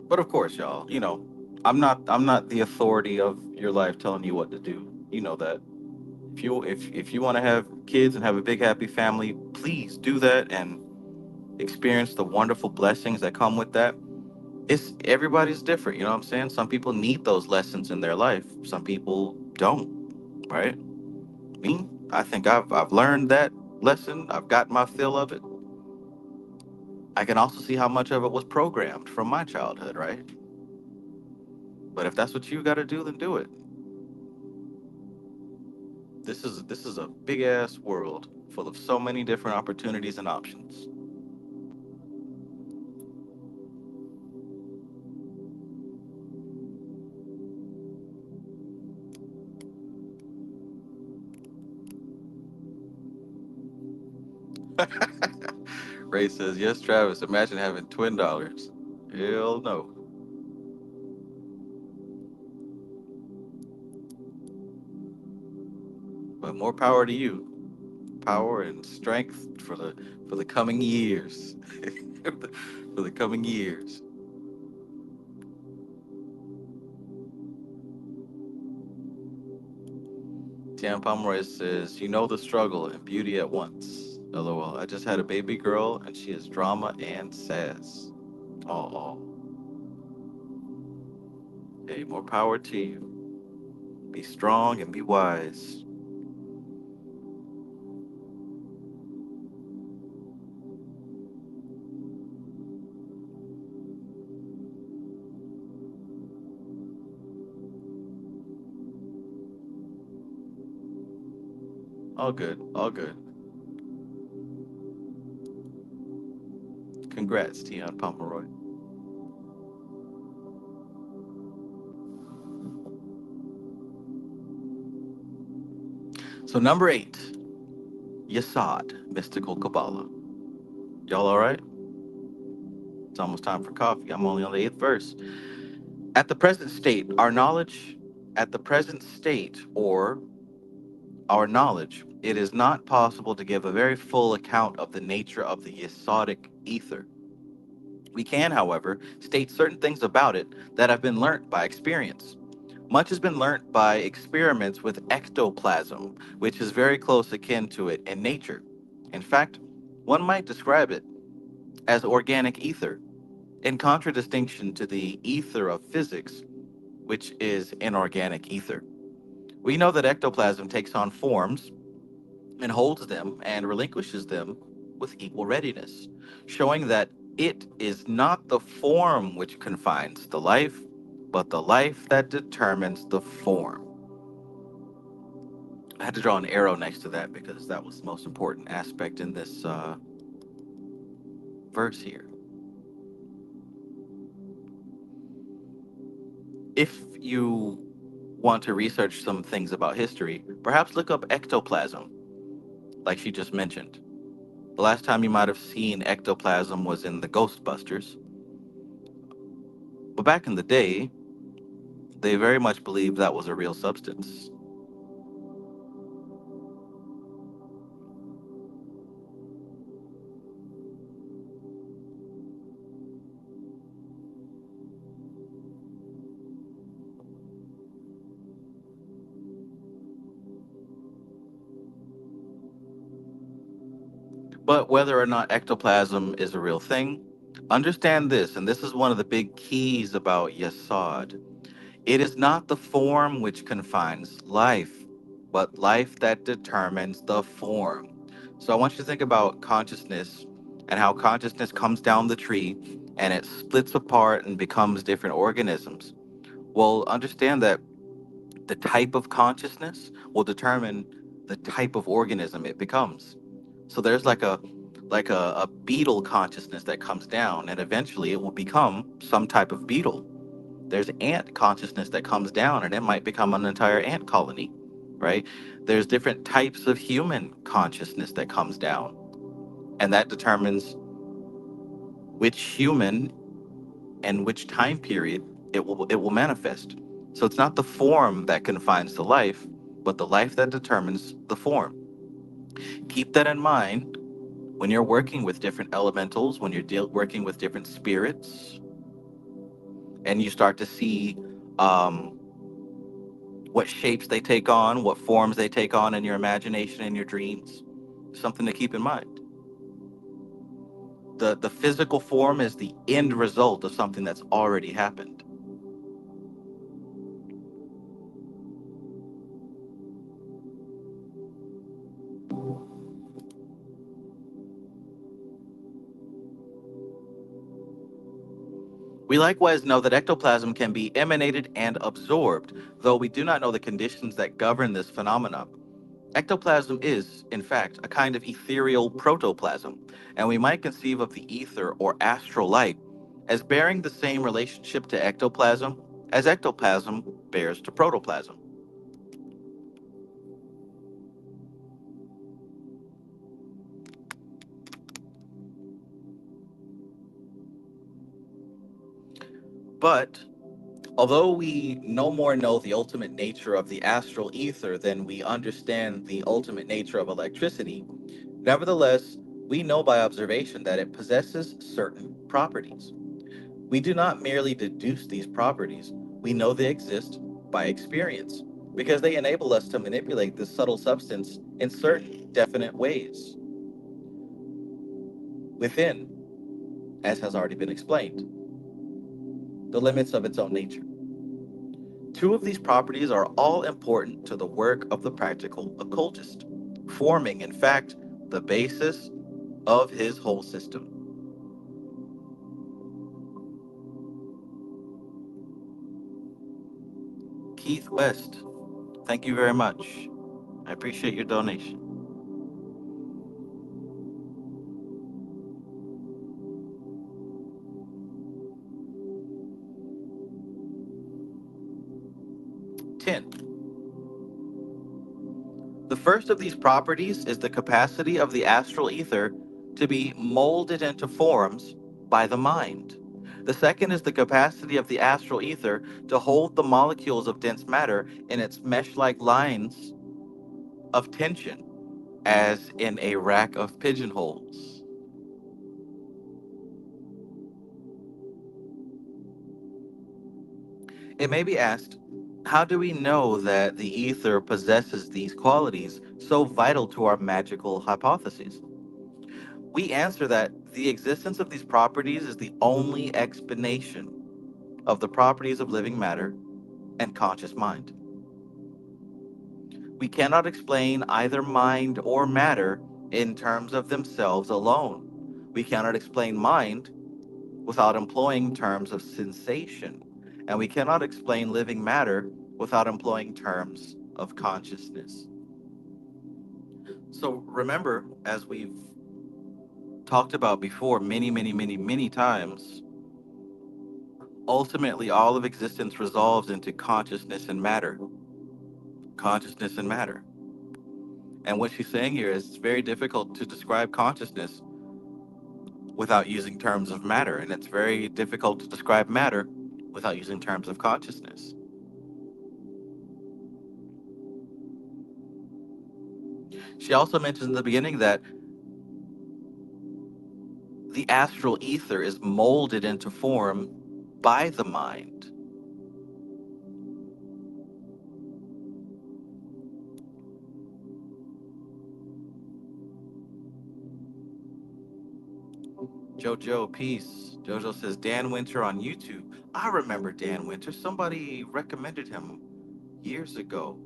But of course, y'all, I'm not the authority of your life telling you what to do. You know that. If you want to have kids and have a big happy family, please do that and experience the wonderful blessings that come with that. It's everybody's different, you know what I'm saying? Some people need those lessons in their life. Some people don't, right? Me, I think I've learned that lesson. I've got my fill of it. I can also see how much of it was programmed from my childhood, right? But if that's what you got to do, then do it. This is a big ass world full of so many different opportunities and options. Ray says, "Yes, Travis. Imagine having twin dollars." Hell no. But more power to you. Power and strength for the coming years. For the coming years. Tam Pomeroy says, "You know the struggle and beauty at once." LOL. I just had a baby girl and she is drama and sass. Oh, hey, more power to you. Be strong and be wise. All good. All good. Congrats, Dion Pomeroy. So number 8, Yasad, Mystical Qabalah. Y'all all right? It's almost time for coffee. I'm only on the 8th verse. At the present state, our knowledge, at the present state, or our knowledge, it is not possible to give a very full account of the nature of the Yasodic ether. We can, however, state certain things about it that have been learnt by experience. Much has been learnt by experiments with ectoplasm, which is very close akin to it in nature. In fact, one might describe it as organic ether, in contradistinction to the ether of physics, which is inorganic ether. We know that ectoplasm takes on forms and holds them and relinquishes them with equal readiness, showing that it is not the form which confines the life, but the life that determines the form. I had to draw an arrow next to that because that was the most important aspect in this verse here. If you want to research some things about history, perhaps look up ectoplasm, like she just mentioned. The last time you might have seen ectoplasm was in the Ghostbusters, but back in the day, they very much believed that was a real substance. But whether or not ectoplasm is a real thing, understand this, and this is one of the big keys about Yasod. It is not the form which confines life, but life that determines the form. So I want you to think about consciousness and how consciousness comes down the tree and it splits apart and becomes different organisms. Well, understand that the type of consciousness will determine the type of organism it becomes. So there's like a beetle consciousness that comes down and eventually it will become some type of beetle. There's ant consciousness that comes down and it might become an entire ant colony, right? There's different types of human consciousness that comes down, and that determines which human and which time period it will manifest. So it's not the form that confines the life, but the life that determines the form. Keep that in mind when you're working with different elementals, when you're working with different spirits, and you start to see um, what shapes they take on, what forms they take on in your imagination and your dreams. Something to keep in mind. The physical form is the end result of something that's already happened. We likewise know that ectoplasm can be emanated and absorbed, though we do not know the conditions that govern this phenomenon. Ectoplasm is, in fact, a kind of ethereal protoplasm, and we might conceive of the ether or astral light as bearing the same relationship to ectoplasm as ectoplasm bears to protoplasm. But although we no more know the ultimate nature of the astral ether than we understand the ultimate nature of electricity, nevertheless, we know by observation that it possesses certain properties. We do not merely deduce these properties, we know they exist by experience, because they enable us to manipulate this subtle substance in certain definite ways within, as has already been explained, the limits of its own nature. Two of these properties are all important to the work of the practical occultist, forming, in fact, the basis of his whole system. Keith West, thank you very much. I appreciate your donation. 10. The first of these properties is the capacity of the astral ether to be molded into forms by the mind. The second is the capacity of the astral ether to hold the molecules of dense matter in its mesh like lines of tension, as in a rack of pigeonholes. It may be asked, how do we know that the ether possesses these qualities so vital to our magical hypotheses? We answer that the existence of these properties is the only explanation of the properties of living matter and conscious mind. We cannot explain either mind or matter in terms of themselves alone. We cannot explain mind without employing terms of sensation, and we cannot explain living matter without employing terms of consciousness. So remember, as we've talked about before many times, ultimately all of existence resolves into consciousness and matter. Consciousness and matter. And what she's saying here is it's very difficult to describe consciousness without using terms of matter, and it's very difficult to describe matter without using terms of consciousness. She also mentions in the beginning that the astral ether is molded into form by the mind. Jojo, peace. Jojo says Dan Winter on YouTube. I remember Dan Winter. Somebody recommended him years ago.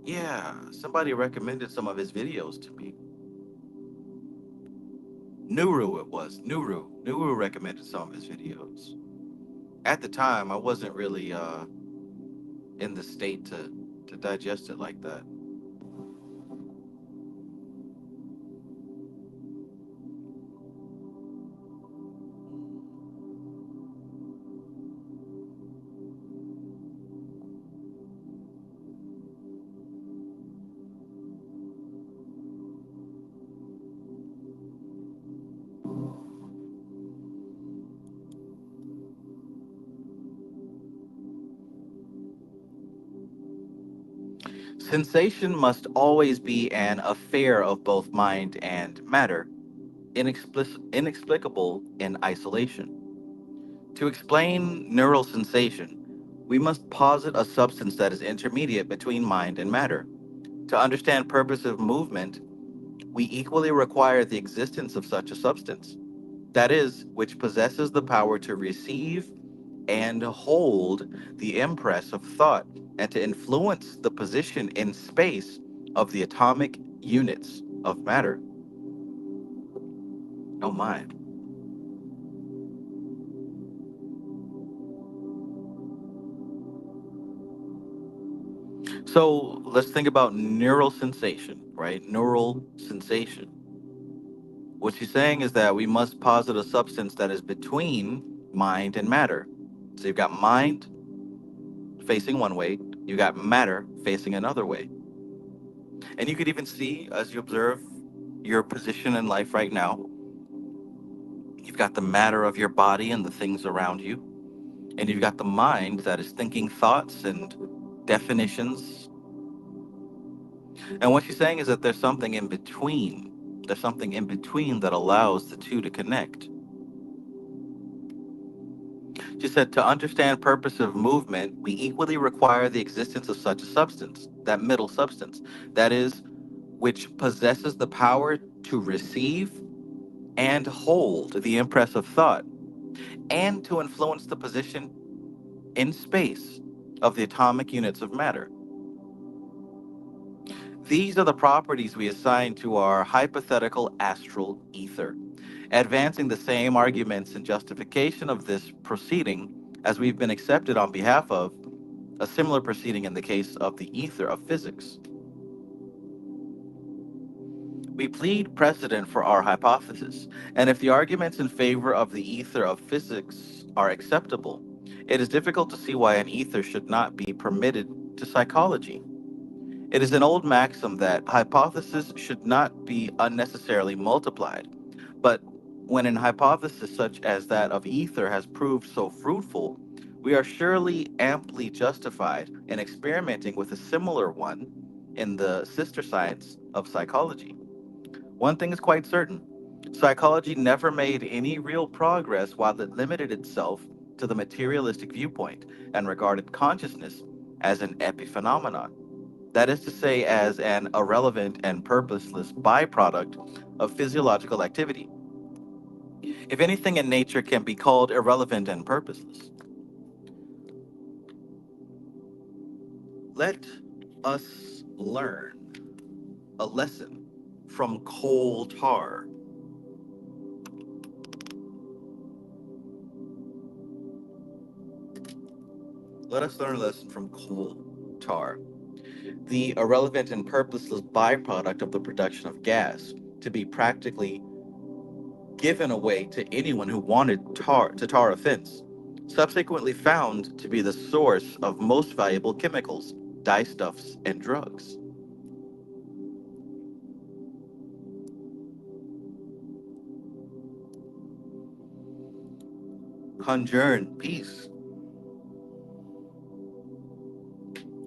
Yeah, somebody recommended some of his videos to me. Nuru, it was. Nuru. Nuru recommended some of his videos. At the time, I wasn't really in the state to digest it like that. Sensation must always be an affair of both mind and matter, inexplicable in isolation. To explain neural sensation, we must posit a substance that is intermediate between mind and matter. To understand purposive movement, we equally require the existence of such a substance, that is, which possesses the power to receive and hold the impress of thought and to influence the position in space of the atomic units of matter. Oh my. So let's think about neural sensation, right? Neural sensation. What she's saying is that we must posit a substance that is between mind and matter. So you've got mind facing one way, you got matter facing another way. And you could even see, as you observe your position in life right now, you've got the matter of your body and the things around you, and you've got the mind that is thinking thoughts and definitions. And what she's saying is that there's something in between. There's something in between that allows the two to connect. She said, to understand purpose of movement, we equally require the existence of such a substance, that middle substance, that is, which possesses the power to receive and hold the impress of thought, and to influence the position in space of the atomic units of matter. These are the properties we assign to our hypothetical astral ether, advancing the same arguments in justification of this proceeding as we've been accepted on behalf of a similar proceeding in the case of the ether of physics. We plead precedent for our hypothesis, and if the arguments in favor of the ether of physics are acceptable, it is difficult to see why an ether should not be permitted to psychology. It is an old maxim that hypotheses should not be unnecessarily multiplied, but when an hypothesis such as that of ether has proved so fruitful, we are surely amply justified in experimenting with a similar one in the sister science of psychology. One thing is quite certain: psychology never made any real progress while it limited itself to the materialistic viewpoint and regarded consciousness as an epiphenomenon. That is to say, as an irrelevant and purposeless byproduct of physiological activity. If anything in nature can be called irrelevant and purposeless, let us learn a lesson from coal tar. Let us learn a lesson from coal tar, the irrelevant and purposeless byproduct of the production of gas, to be practically given away to anyone who wanted to tar a fence, subsequently found to be the source of most valuable chemicals, dyestuffs, and drugs. Conjurn, peace.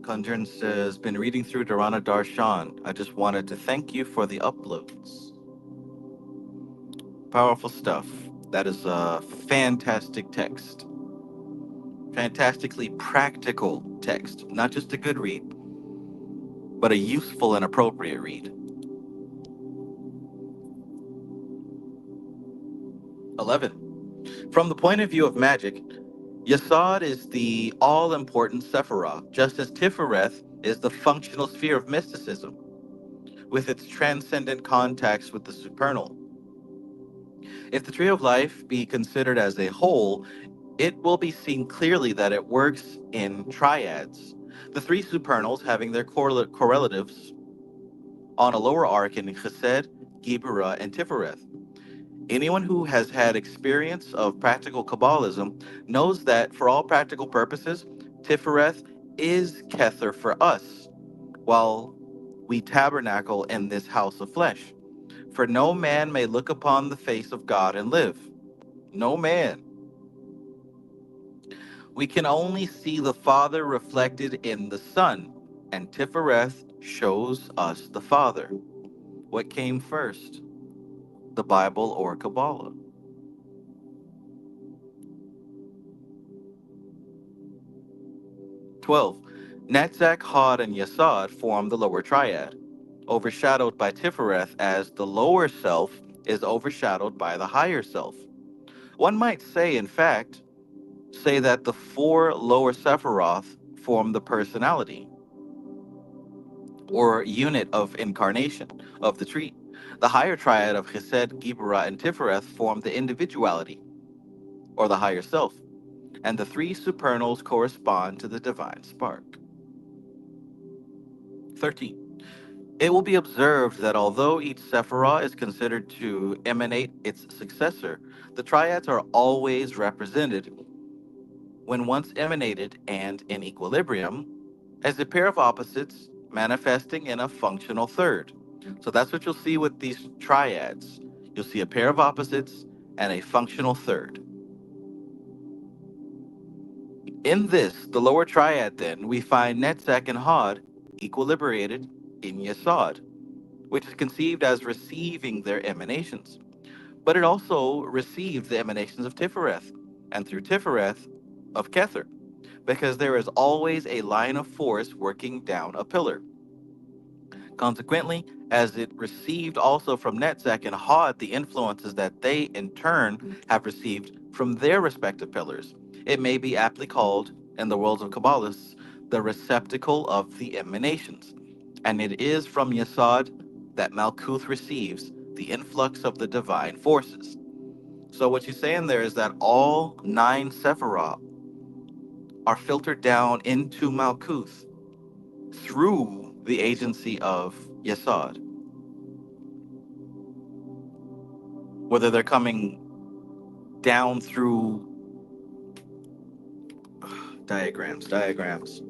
Conjurn says, been reading through Dharana Darshan. I just wanted to thank you for the uploads. Powerful stuff. That is a fantastic text. Fantastically practical text. Not just a good read, but a useful and appropriate read. 11. From the point of view of magic, Yasod is the all-important Sephiroth, just as Tifereth is the functional sphere of mysticism, with its transcendent contacts with the supernal. If the Tree of Life be considered as a whole, it will be seen clearly that it works in triads, the three supernals having their correlatives on a lower arc in Chesed, Geburah, and Tifereth. Anyone who has had experience of practical Kabbalism knows that, for all practical purposes, Tifereth is Kether for us, while we tabernacle in this house of flesh. For no man may look upon the face of God and live. No man. We can only see the Father reflected in the Son, and Tifereth shows us the Father. What came first, the Bible or Kabbalah? 12. Netzach, Hod, and Yasod form the lower triad, overshadowed by Tifereth, as the lower self is overshadowed by the higher self. One might say, in fact, say that the four lower Sephiroth form the personality, or unit of incarnation, of the tree. The higher triad of Chesed, Geburah, and Tifereth form the individuality, or the higher self, and the three supernals correspond to the divine spark. 13. It will be observed that although each Sephirah is considered to emanate its successor, the triads are always represented when once emanated and in equilibrium as a pair of opposites manifesting in a functional third. So that's what you'll see with these triads. You'll see a pair of opposites and a functional third. In this, the lower triad, then, we find Netzach and Hod equilibrated in Yesod, which is conceived as receiving their emanations. But it also received the emanations of Tifereth, and through Tifereth, of Kether, because there is always a line of force working down a pillar. Consequently, as it received also from Netzach and Hod the influences that they in turn have received from their respective pillars, it may be aptly called, in the worlds of Kabbalists, the receptacle of the emanations. And it is from Yesod that Malkuth receives the influx of the divine forces. So what you're saying there is that all 9 Sephirah are filtered down into Malkuth through the agency of Yesod. Whether they're coming down through diagrams.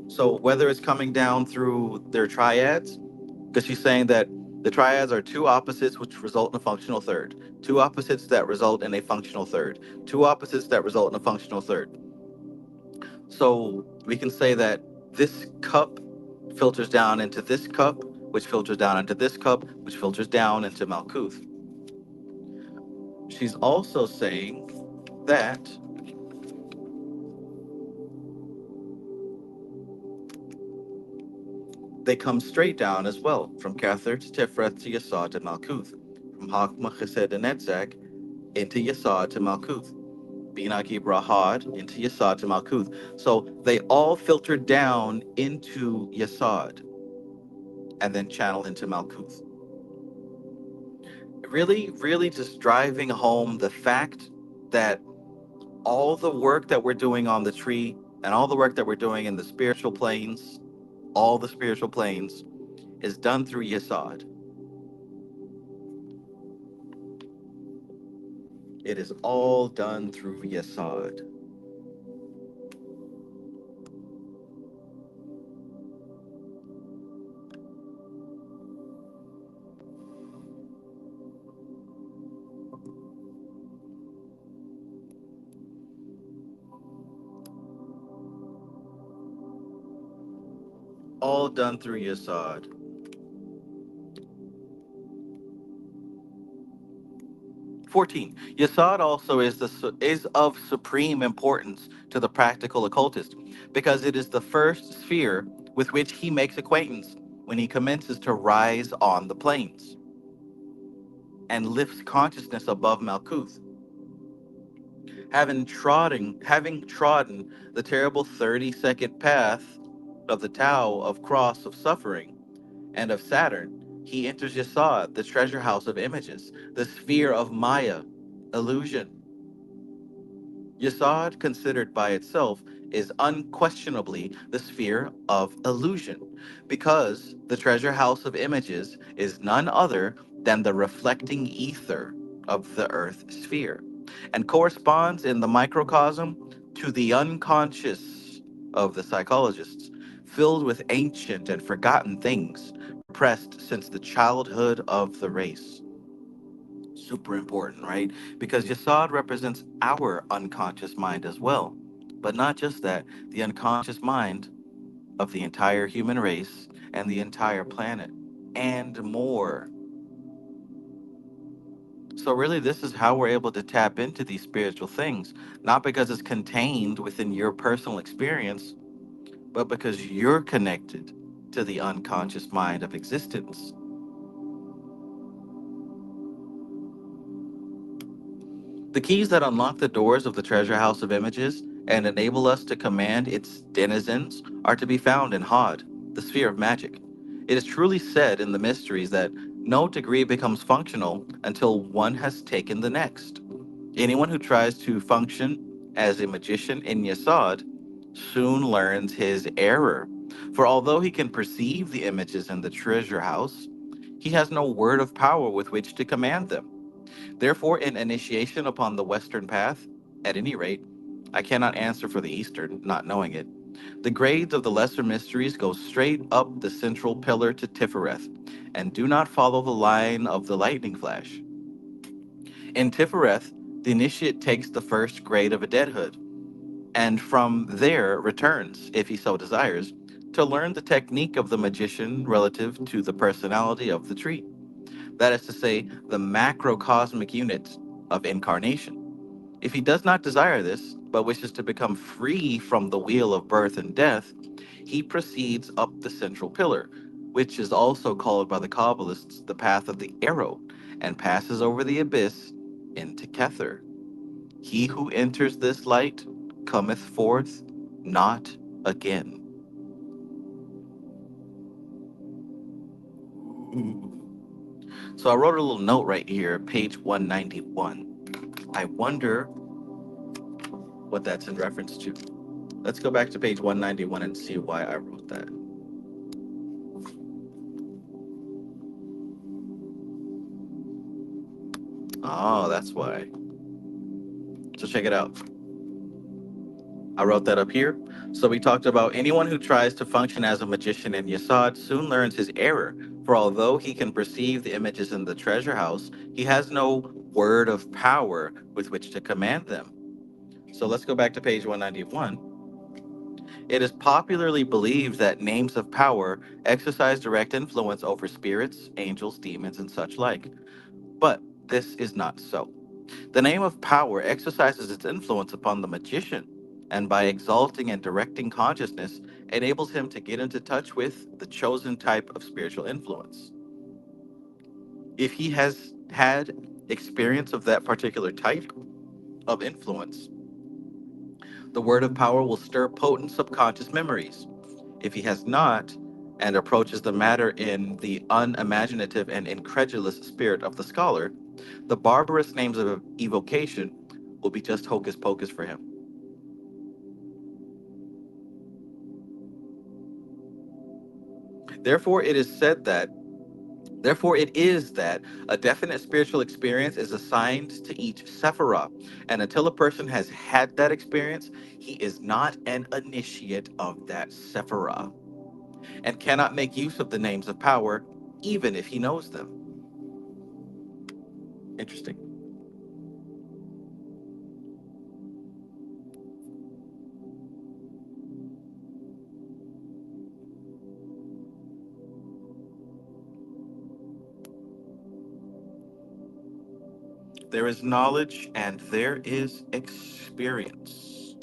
So whether it's coming down through their triads, because she's saying that the triads are two opposites which result in a functional third, two opposites that result in a functional third, two opposites that result in a functional third. So we can say that this cup filters down into this cup, which filters down into this cup, which filters down into Malkuth. She's also saying that they come straight down as well, from Kether to Tifreth to Yesod to Malkuth, from Hakma Chesed and Netzach into Yesod to Malkuth, Bina Gibra Had into Yesod to Malkuth. So they all filter down into Yesod and then channel into Malkuth. Really, really just driving home the fact that all the work that we're doing on the tree and all the work that we're doing in the spiritual planes, all the spiritual planes, is done through Yesod. It is all done through Yesod. All done through Yesod. 14. Yesod also is of supreme importance to the practical occultist because it is the first sphere with which he makes acquaintance when he commences to rise on the planes and lifts consciousness above Malkuth. Having trodden the terrible 30-second path of the Tao of cross of suffering and of Saturn, he enters Yesod, the treasure house of images, the sphere of Maya, illusion. Yesod, considered by itself, is unquestionably the sphere of illusion, because the treasure house of images is none other than the reflecting ether of the earth sphere, and corresponds in the microcosm to the unconscious of the psychologists, filled with ancient and forgotten things, repressed since the childhood of the race. Super important, right? Because Yasad represents our unconscious mind as well. But not just that, the unconscious mind of the entire human race and the entire planet, and more. So, really, this is how we're able to tap into these spiritual things, not because it's contained within your personal experience, but because you're connected to the unconscious mind of existence. The keys that unlock the doors of the treasure house of images and enable us to command its denizens are to be found in Hod, the sphere of magic. It is truly said in the mysteries that no degree becomes functional until one has taken the next. Anyone who tries to function as a magician in Yesod soon learns his error. For although he can perceive the images in the treasure house, he has no word of power with which to command them. Therefore, in initiation upon the western path, at any rate, I cannot answer for the eastern, not knowing it. The grades of the lesser mysteries go straight up the central pillar to Tifereth, and do not follow the line of the lightning flash. In Tifereth, the initiate takes the first grade of a deadhood, and from there returns, if he so desires, to learn the technique of the magician relative to the personality of the tree. That is to say, the macrocosmic unit of incarnation. If he does not desire this, but wishes to become free from the wheel of birth and death, he proceeds up the central pillar, which is also called by the Kabbalists the path of the arrow, and passes over the abyss into Kether. He who enters this light cometh forth not again. So I wrote a little note right here, page 191. I wonder what that's in reference to. Let's go back to page 191 and see why I wrote that. Oh, that's why. So check it out. I wrote that up here. So we talked about anyone who tries to function as a magician in Yasod soon learns his error. For although he can perceive the images in the treasure house, he has no word of power with which to command them. So let's go back to page 191. It is popularly believed that names of power exercise direct influence over spirits, angels, demons, and such like. But this is not so. The name of power exercises its influence upon the magician, and by exalting and directing consciousness, enables him to get into touch with the chosen type of spiritual influence. If he has had experience of that particular type of influence, the word of power will stir potent subconscious memories. If he has not, and approaches the matter in the unimaginative and incredulous spirit of the scholar, the barbarous names of evocation will be just hocus pocus for him. Therefore, it is said that, therefore, it is that a definite spiritual experience is assigned to each Sephirah. And until a person has had that experience, he is not an initiate of that Sephirah and cannot make use of the names of power, even if he knows them. Interesting. There is knowledge and there is experience.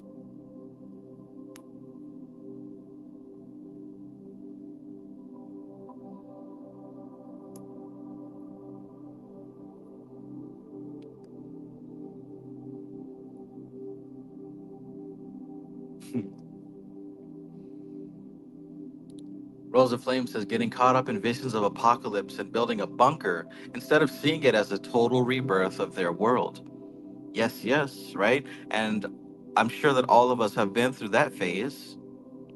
Rose of Flame says getting caught up in visions of apocalypse and building a bunker instead of seeing it as a total rebirth of their world. Yes, yes, right? And I'm sure that all of us have been through that phase.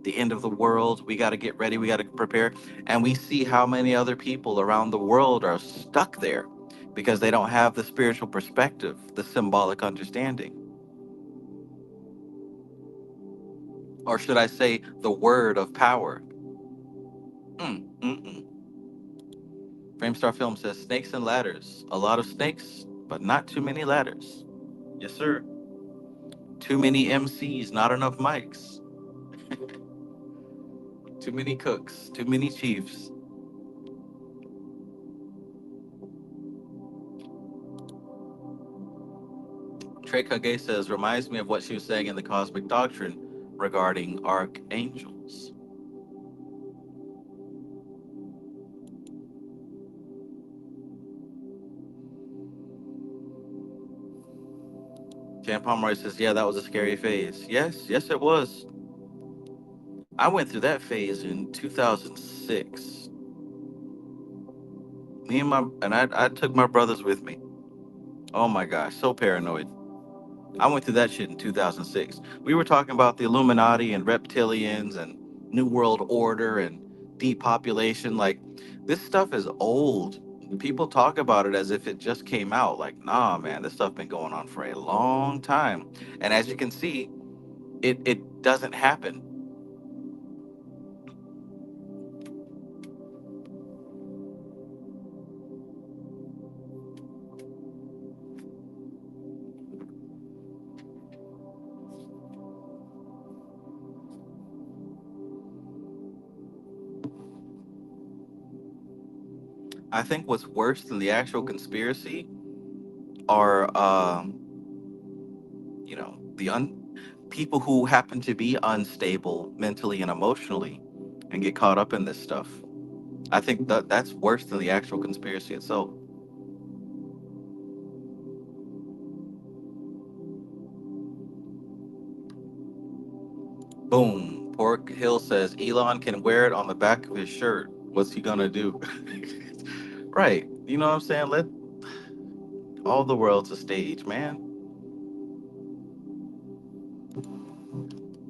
The end of the world, we got to get ready, we got to prepare. And we see how many other people around the world are stuck there because they don't have the spiritual perspective, the symbolic understanding. Or should I say, the word of power? Mm-mm. Framestar Film says snakes and ladders. A lot of snakes, but not too many ladders. Yes, sir. Too many MCs, not enough mics. Too many cooks, too many chiefs. Trey Kage says, reminds me of what she was saying in the Cosmic Doctrine regarding archangels. Jan Pomeroy says, yeah, that was a scary phase. Yes, yes, it was. I went through that phase in 2006. I took my brothers with me. Oh my gosh, so paranoid. I went through that shit in 2006. We were talking about the Illuminati and reptilians and New World Order and depopulation. Like, this stuff is old. People talk about it as if it just came out. Like, nah, man, this stuff been going on for a long time. And as you can see, it doesn't happen. I think what's worse than the actual conspiracy are, people who happen to be unstable mentally and emotionally and get caught up in this stuff. I think that's worse than the actual conspiracy itself. Boom. Pork Hill says Elon can wear it on the back of his shirt. What's he gonna do? Right. You know what I'm saying? Let all the world's a stage, man.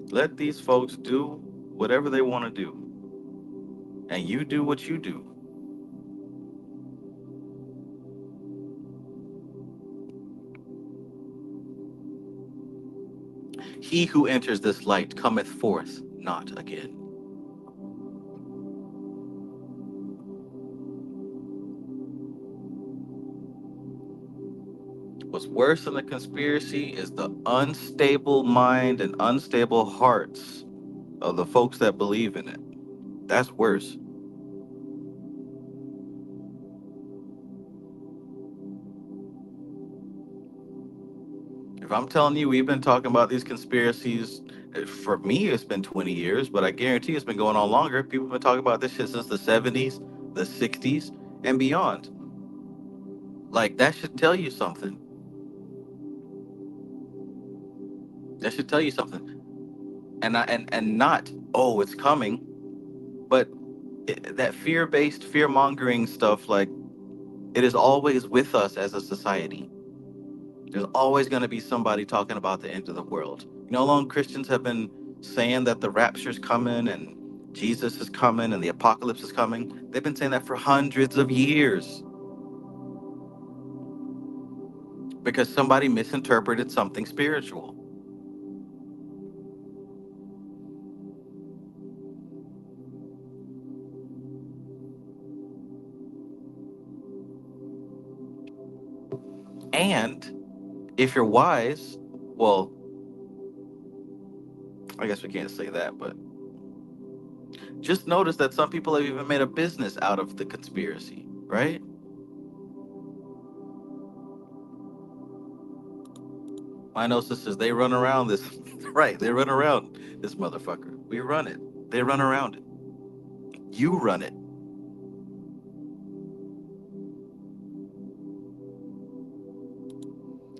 Let these folks do whatever they want to do, and you do what you do. He who enters this light cometh forth not again. What's worse than the conspiracy is the unstable mind and unstable hearts of the folks that believe in it. That's worse. If I'm telling you, we've been talking about these conspiracies, for me, it's been 20 years, but I guarantee it's been going on longer. People have been talking about this shit since the 70s, the 60s, and beyond. Like, that should tell you something. That should tell you something. And not, oh, it's coming, but that fear-based, fear-mongering stuff, like, it is always with us as a society. There's always going to be somebody talking about the end of the world. You know how long Christians have been saying that the rapture's coming and Jesus is coming and the apocalypse is coming? They've been saying that for hundreds of years because somebody misinterpreted something spiritual. And if you're wise, well, I guess we can't say that, but just notice that some people have even made a business out of the conspiracy, right? My know sisters, they run around this, right? They run around this motherfucker. We run it. They run around it. You run it.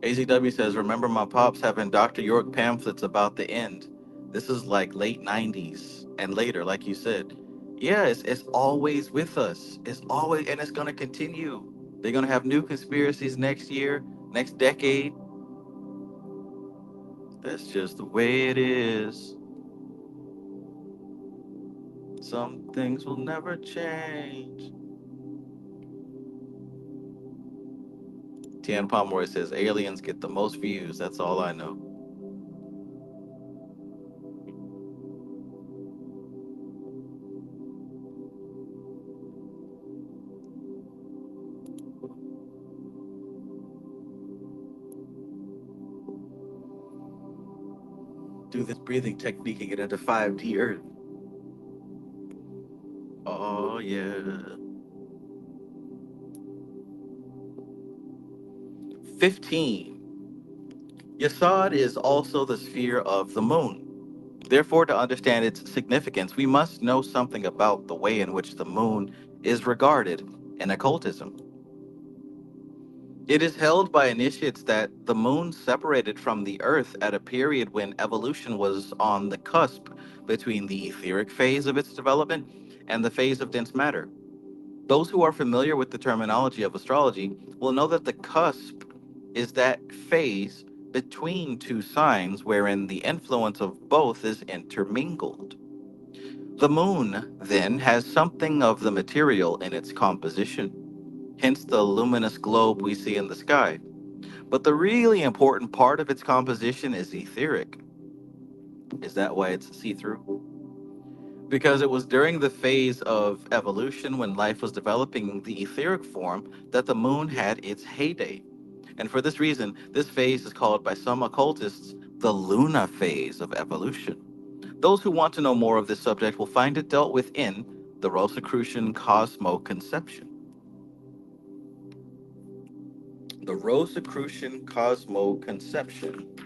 AZW says, remember my pops having Dr. York pamphlets about the end. This is like late 90s and later, like you said. Yeah, it's always with us. It's always, and it's going to continue. They're going to have new conspiracies next year, next decade. That's just the way it is. Some things will never change. Tian Pomeroy says, aliens get the most views. That's all I know. Do this breathing technique and get into 5D Earth. Oh, yeah. 15. Yesod is also the sphere of the moon. Therefore, to understand its significance, we must know something about the way in which the moon is regarded in occultism. It is held by initiates that the moon separated from the earth at a period when evolution was on the cusp between the etheric phase of its development and the phase of dense matter. Those who are familiar with the terminology of astrology will know that the cusp is that phase between two signs wherein the influence of both is intermingled. The moon, then, has something of the material in its composition, hence the luminous globe we see in the sky. But the really important part of its composition is etheric. Is that why it's see through? Because it was during the phase of evolution when life was developing the etheric form that the moon had its heyday. And for this reason, this phase is called by some occultists the Luna phase of evolution. Those who want to know more of this subject will find it dealt with in the Rosicrucian Cosmo-conception. The Rosicrucian Cosmo-conception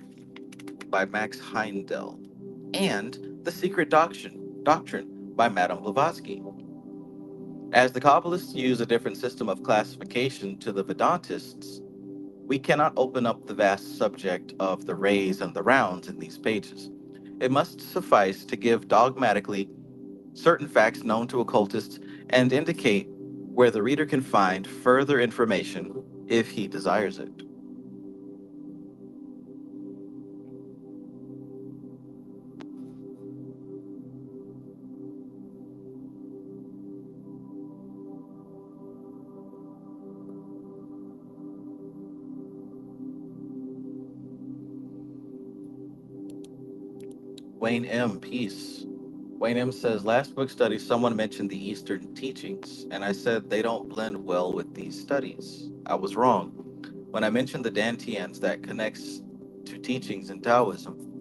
by Max Heindel, and The Secret Doctrine by Madame Blavatsky. As the Kabbalists use a different system of classification to the Vedantists, we cannot open up the vast subject of the rays and the rounds in these pages. It must suffice to give dogmatically certain facts known to occultists and indicate where the reader can find further information if he desires it. Wayne M. Peace. Wayne M. says, last book study, someone mentioned the Eastern teachings, and I said they don't blend well with these studies. I was wrong. When I mentioned the Dantians that connects to teachings in Taoism,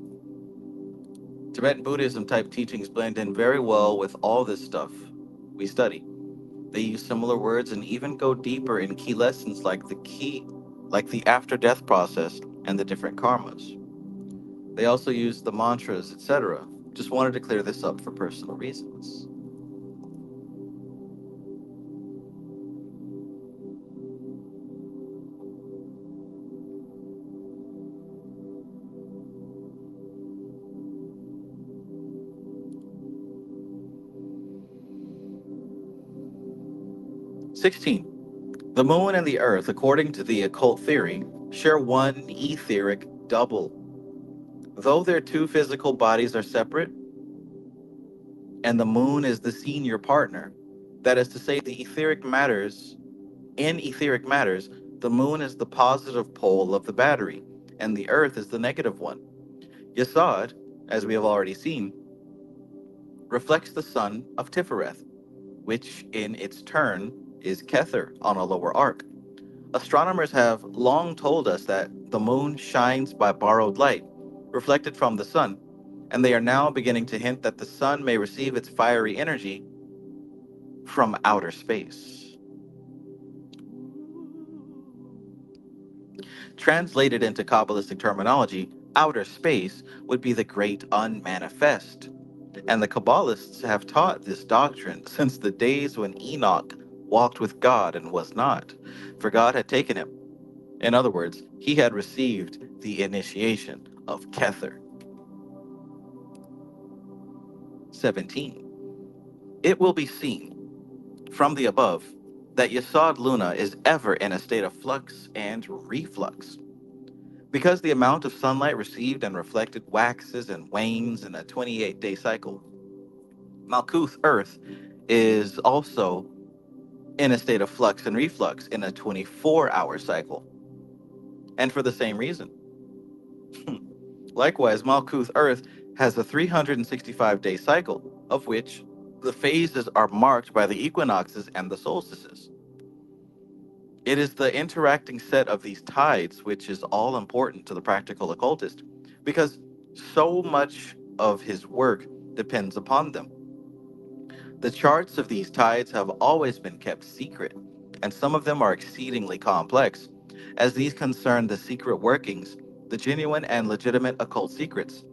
Tibetan Buddhism type teachings blend in very well with all this stuff we study. They use similar words and even go deeper in key lessons like the after death process and the different karmas. They also use the mantras, etc. Just wanted to clear this up for personal reasons. '16. The moon and the earth, according to the occult theory, share one etheric double. Though their two physical bodies are separate, and the moon is the senior partner, that is to say, in etheric matters, the moon is the positive pole of the battery, and the earth is the negative one. Yesod, as we have already seen, reflects the sun of Tifereth, which in its turn is Kether on a lower arc. Astronomers have long told us that the moon shines by borrowed light, reflected from the sun, and they are now beginning to hint that the sun may receive its fiery energy from outer space. Translated into Kabbalistic terminology, outer space would be the great unmanifest. And the Kabbalists have taught this doctrine since the days when Enoch walked with God and was not, for God had taken him. In other words, he had received the initiation of Kether. 17. It will be seen from the above that Yesod Luna is ever in a state of flux and reflux. Because the amount of sunlight received and reflected waxes and wanes in a 28-day cycle, Malkuth Earth is also in a state of flux and reflux in a 24-hour cycle. And for the same reason. Likewise, Malkuth Earth has a 365-day cycle, of which the phases are marked by the equinoxes and the solstices. It is the interacting set of these tides which is all important to the practical occultist, because so much of his work depends upon them. The charts of these tides have always been kept secret, and some of them are exceedingly complex, as these concern the secret workings, the genuine and legitimate occult secrets,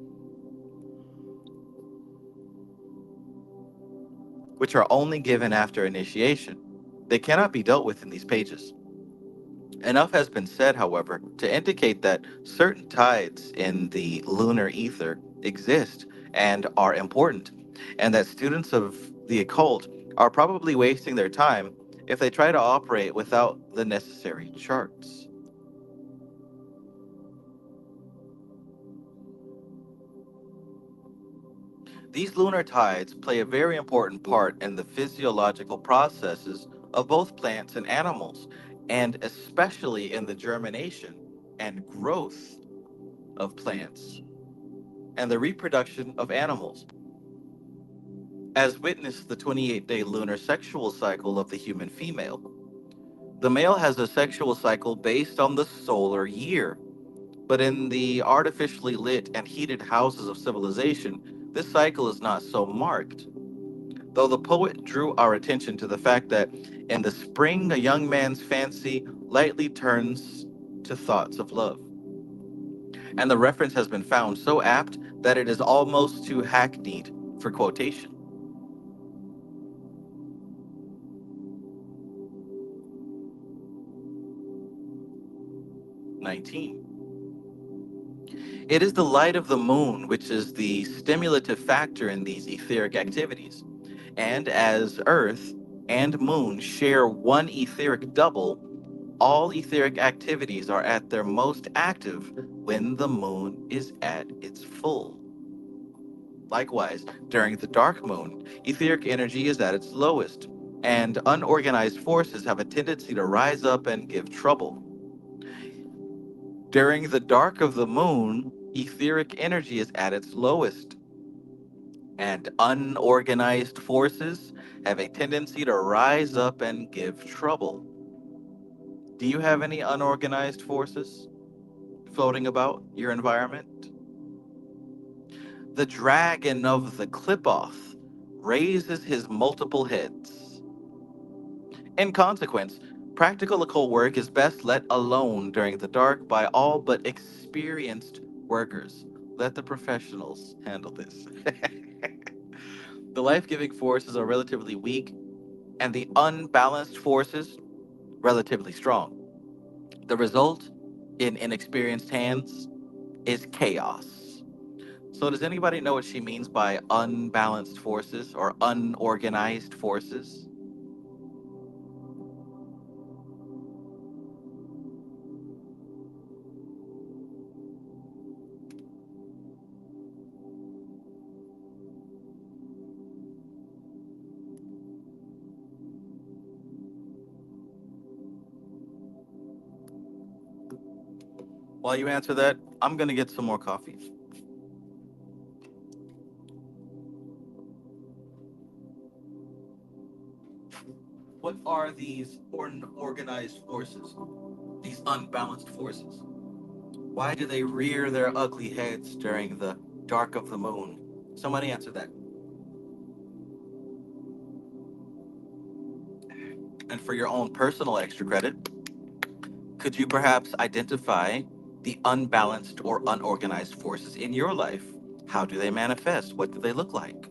which are only given after initiation. They cannot be dealt with in these pages. Enough has been said, however, to indicate that certain tides in the lunar ether exist and are important, and that students of the occult are probably wasting their time if they try to operate without the necessary charts. These lunar tides play a very important part in the physiological processes of both plants and animals, and especially in the germination and growth of plants and the reproduction of animals, as witnessed the 28-day lunar sexual cycle of the human female. The male has a sexual cycle based on the solar year, but in the artificially lit and heated houses of civilization, this cycle is not so marked. Though the poet drew our attention to the fact that in the spring a young man's fancy lightly turns to thoughts of love. And the reference has been found so apt that it is almost too hackneyed for quotation. 19. It is the light of the moon which is the stimulative factor in these etheric activities. And as Earth and Moon share one etheric double, all etheric activities are at their most active when the moon is at its full. Likewise, during the dark moon, etheric energy is at its lowest, and unorganized forces have a tendency to rise up and give trouble. During the dark of the moon, etheric energy is at its lowest, and unorganized forces have a tendency to rise up and give trouble. Do you have any unorganized forces floating about your environment? The dragon of the Clipoth raises his multiple heads. In consequence, practical occult work is best let alone during the dark by all but experienced workers. Let the professionals handle this. The life giving forces are relatively weak, and the unbalanced forces relatively strong. The result in inexperienced hands is chaos. So, does anybody know what she means by unbalanced forces or unorganized forces? While you answer that, I'm going to get some more coffee. What are these unorganized forces, these unbalanced forces? Why do they rear their ugly heads during the dark of the moon? Somebody answer that. And for your own personal extra credit, could you perhaps identify the unbalanced or unorganized forces in your life? How do they manifest? What do they look like?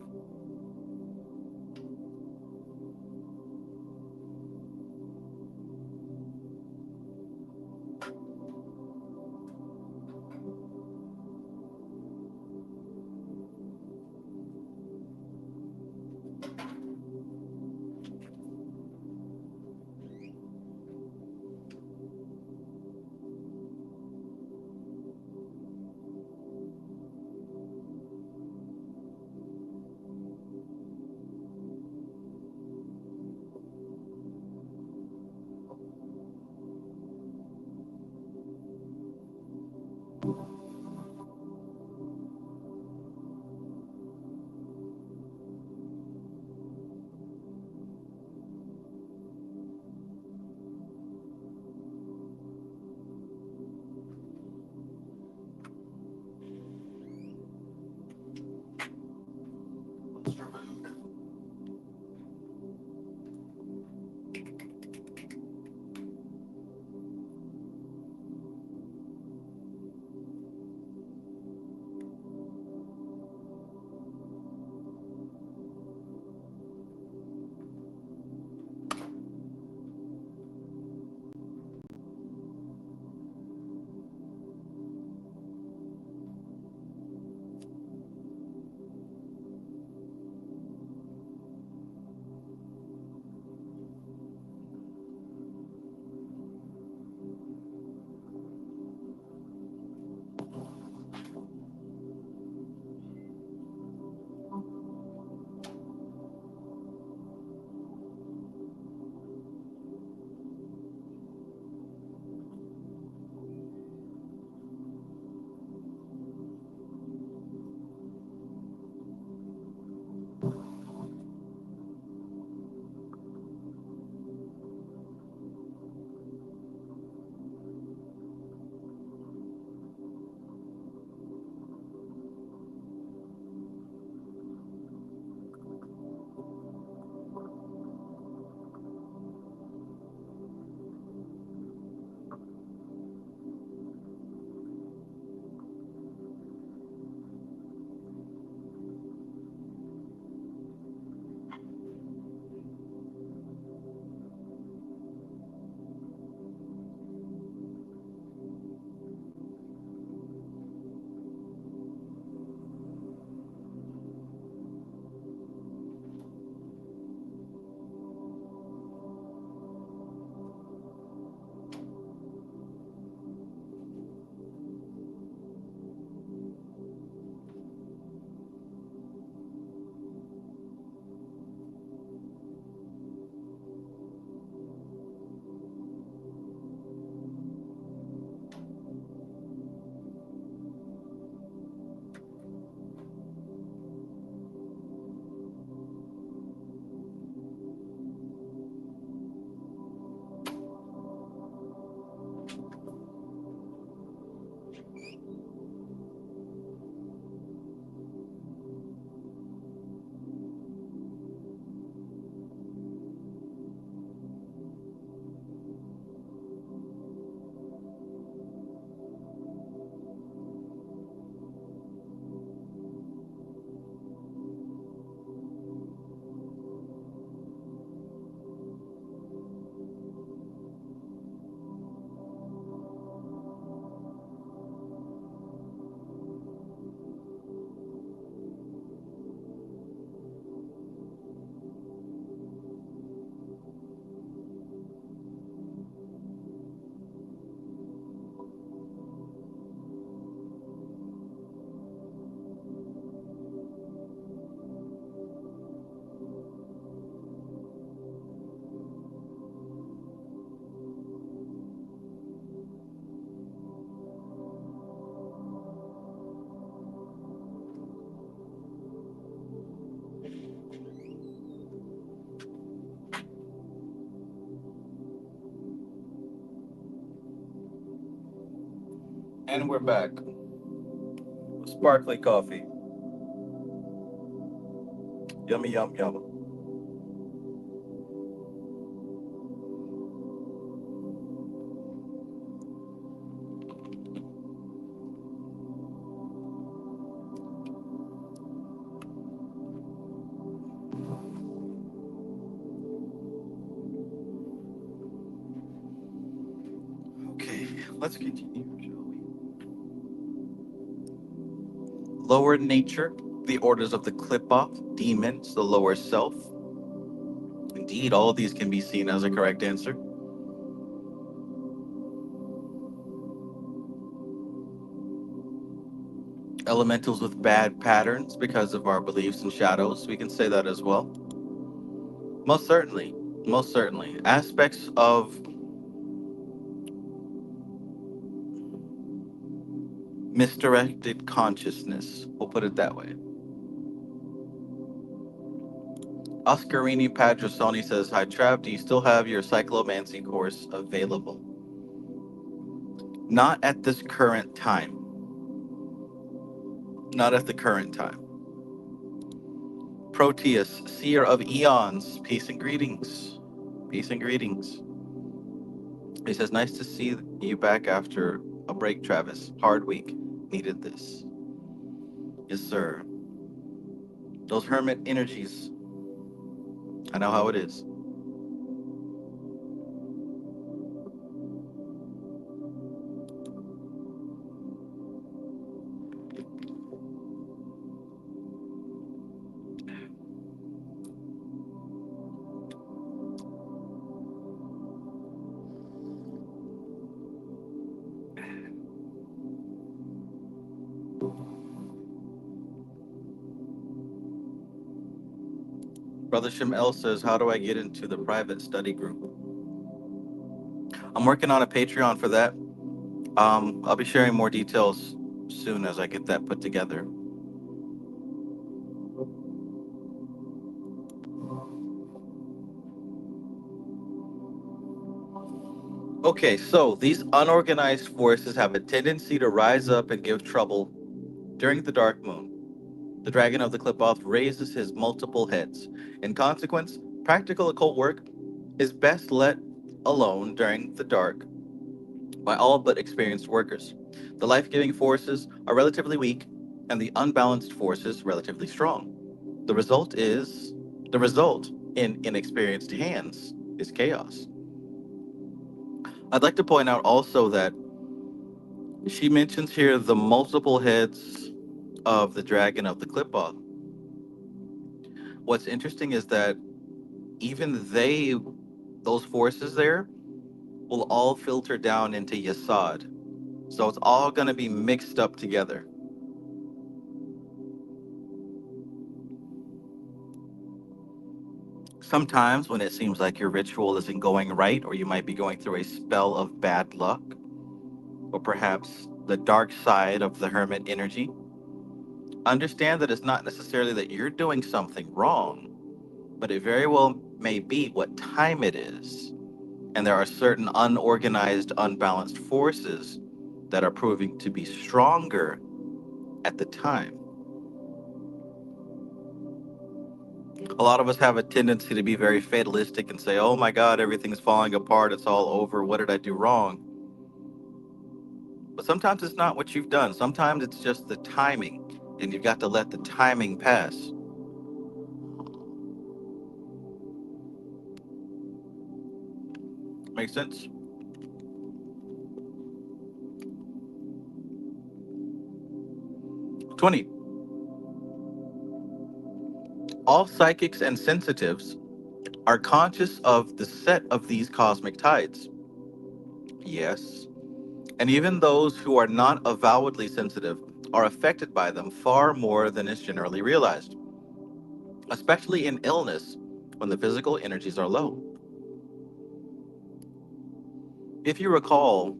And we're back. Sparkly coffee. Yummy, yum, yum. Okay, let's continue, shall we? Lower nature, the orders of the clip-off, demons, the lower self. Indeed, all of these can be seen as a correct answer. Elementals with bad patterns because of our beliefs and shadows. We can say that as well. Most certainly. Most certainly. Aspects of misdirected consciousness. We'll put it that way. Oscarini Padrasoni says, "Hi Trav, do you still have your cyclomancy course available?" Not at this current time. Not at the current time. Proteus, seer of eons, peace and greetings. Peace and greetings. He says, "Nice to see you back after a break, Travis. Hard week. Needed this." Yes, sir. Those hermit energies. I know how it is. Brother Shimel says, "How do I get into the private study group?" I'm working on a Patreon for that. I'll be sharing more details soon as I get that put together. Okay, so these unorganized forces have a tendency to rise up and give trouble during the dark moon. The dragon of the Clipoth raises his multiple heads. In consequence, practical occult work is best let alone during the dark by all but experienced workers. The life-giving forces are relatively weak and the unbalanced forces relatively strong. The result in inexperienced hands is chaos. I'd like to point out also that she mentions here the multiple heads of the dragon of the Clipoth. What's interesting is that even those forces there, will all filter down into Yasad. So it's all going to be mixed up together. Sometimes when it seems like your ritual isn't going right, or you might be going through a spell of bad luck, or perhaps the dark side of the hermit energy, understand that it's not necessarily that you're doing something wrong, but it very well may be what time it is. And there are certain unorganized, unbalanced forces that are proving to be stronger at the time. A lot of us have a tendency to be very fatalistic and say, "Oh my God, everything's falling apart. It's all over. What did I do wrong?" But sometimes it's not what you've done. Sometimes it's just the timing, and you've got to let the timing pass. Make sense? '20. All psychics and sensitives are conscious of the set of these cosmic tides. Yes. And even those who are not avowedly sensitive are affected by them far more than is generally realized, especially in illness when the physical energies are low. If you recall,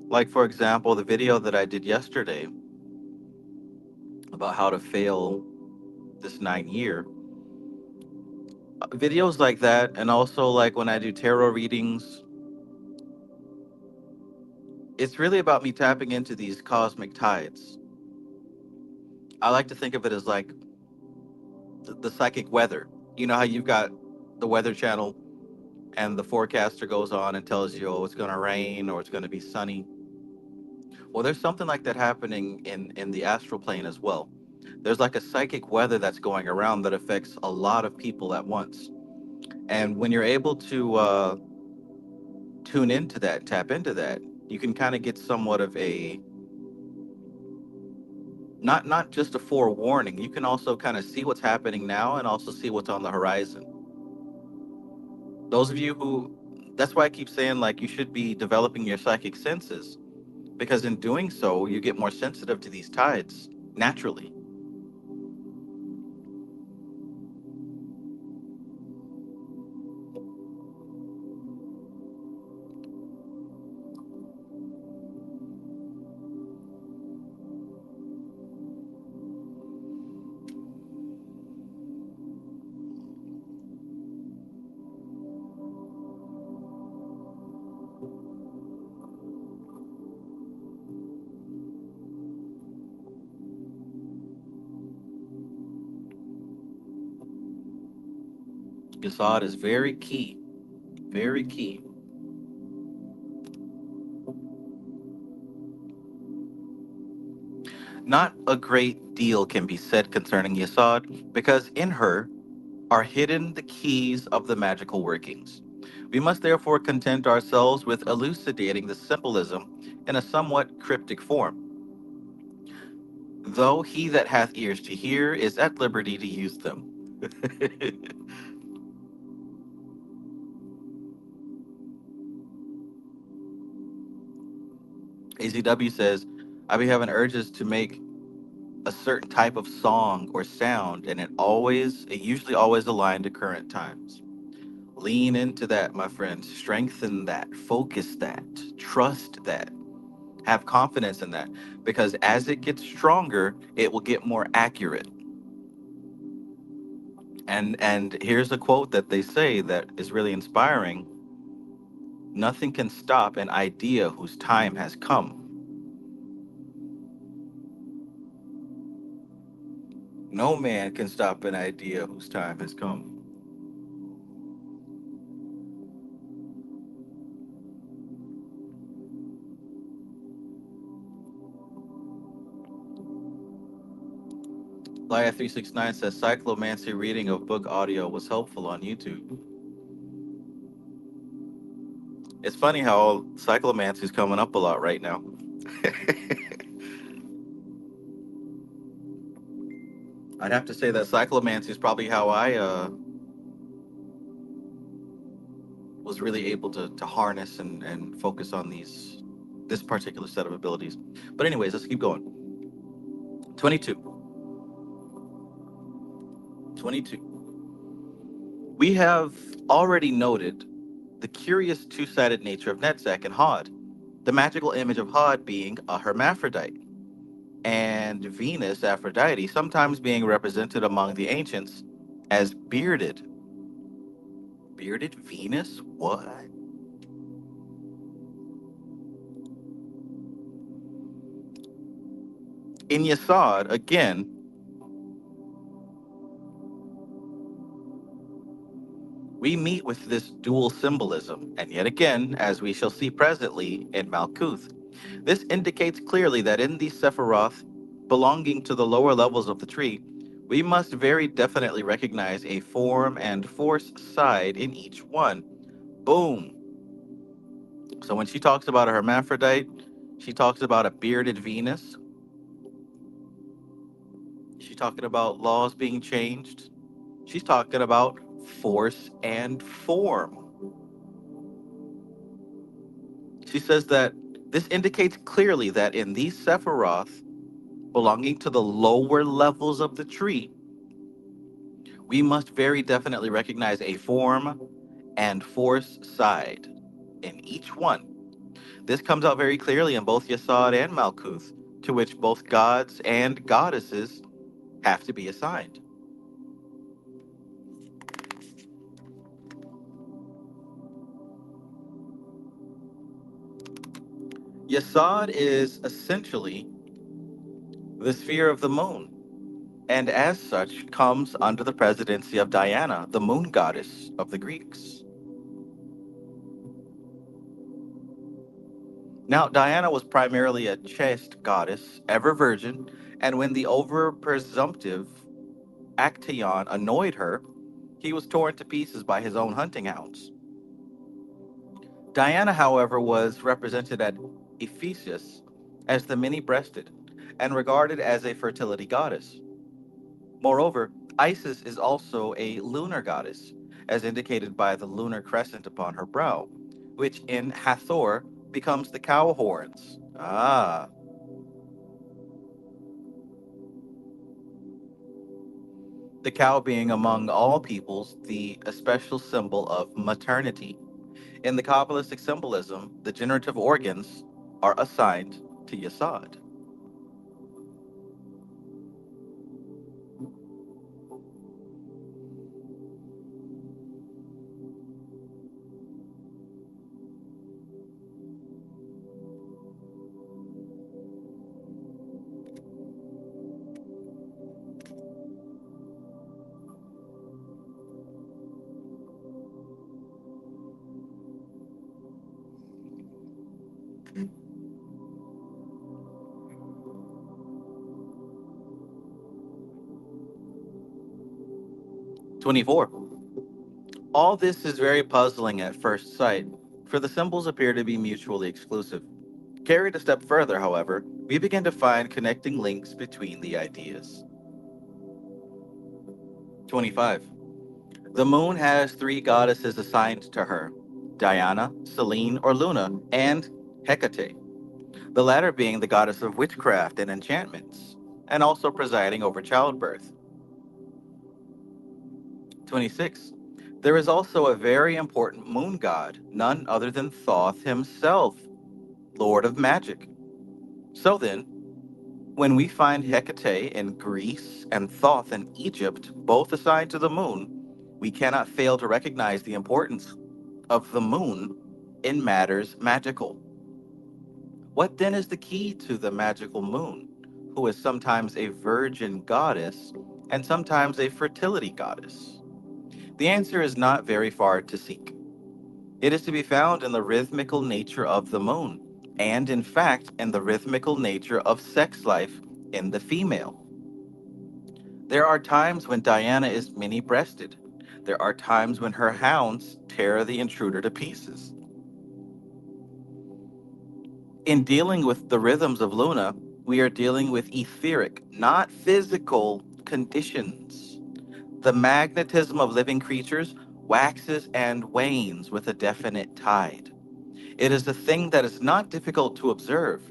like for example, the video that I did yesterday about how to fail this 9 year, videos like that, and also like when I do tarot readings, It's really about me tapping into these cosmic tides. I like to think of it as like the psychic weather. You know how you've got the weather channel and the forecaster goes on and tells you, oh, it's going to rain or it's going to be sunny. Well, there's something like that happening in the astral plane as well. There's like a psychic weather that's going around that affects a lot of people at once. And when you're able to tune into that, tap into that, you can kind of get somewhat of a not just a forewarning. You can also kind of see what's happening now and also see what's on the horizon. Those of you who, that's why I keep saying like you should be developing your psychic senses, because in doing so, you get more sensitive to these tides naturally. Yasad is very key, very key. Not a great deal can be said concerning Yasad because in her are hidden the keys of the magical workings. We must therefore content ourselves with elucidating the symbolism in a somewhat cryptic form, though he that hath ears to hear is at liberty to use them. ACW says, I be having urges to make a certain type of song or sound, and it usually always aligned to current times. Lean into that, my friend. Strengthen that. Focus that. Trust that. Have confidence in that. Because as it gets stronger, it will get more accurate. And here's a quote that they say that is really inspiring. Nothing can stop an idea whose time has come. No man can stop an idea whose time has come. Laya369 says cyclomancy reading of book audio was helpful on YouTube. It's funny how cyclomancy is coming up a lot right now. I'd have to say that cyclomancy is probably how I was really able to harness and focus on this particular set of abilities. But anyways, let's keep going. 22. 22. We have already noted the curious two-sided nature of Netzach and Hod, the magical image of Hod being a hermaphrodite, and Venus, Aphrodite, sometimes being represented among the ancients as bearded. Bearded Venus? What? In Yasad, again, we meet with this dual symbolism, and yet again, as we shall see presently in Malkuth, this indicates clearly that in these Sephiroth belonging to the lower levels of the tree, we must very definitely recognize a form and force side in each one. Boom. So when she talks about a hermaphrodite, she talks about a bearded Venus. She's talking about laws being changed. She's talking about force and form. She says that this indicates clearly that in these Sephiroth belonging to the lower levels of the tree, we must very definitely recognize a form and force side in each one. This comes out very clearly in both Yasad and Malkuth, to which both gods and goddesses have to be assigned. Yesod is essentially the sphere of the moon, and as such comes under the presidency of Diana, the moon goddess of the Greeks. Now, Diana was primarily a chaste goddess, ever virgin, and when the over presumptive Actaeon annoyed her, he was torn to pieces by his own hunting hounds. Diana, however, was represented at Ephesus as the many breasted and regarded as a fertility goddess. Moreover, Isis is also a lunar goddess, as indicated by the lunar crescent upon her brow, which in Hathor becomes the cow horns. Ah, the cow being among all peoples the especial symbol of maternity. In the Kabbalistic symbolism, the generative organs are assigned to Yesod. 24. All this is very puzzling at first sight, for the symbols appear to be mutually exclusive. Carried a step further, however, we begin to find connecting links between the ideas. 25. The moon has three goddesses assigned to her: Diana, Selene or Luna, and Hecate, the latter being the goddess of witchcraft and enchantments, and also presiding over childbirth. 26. There is also a very important moon god, none other than Thoth himself, Lord of Magic. So then, when we find Hecate in Greece and Thoth in Egypt, both assigned to the moon, we cannot fail to recognize the importance of the moon in matters magical. What then is the key to the magical moon, who is sometimes a virgin goddess and sometimes a fertility goddess? The answer is not very far to seek. It is to be found in the rhythmical nature of the moon, and in fact, in the rhythmical nature of sex life in the female. There are times when Diana is many breasted. There are times when her hounds tear the intruder to pieces. In dealing with the rhythms of Luna, we are dealing with etheric, not physical conditions. The magnetism of living creatures waxes and wanes with a definite tide. It is a thing that is not difficult to observe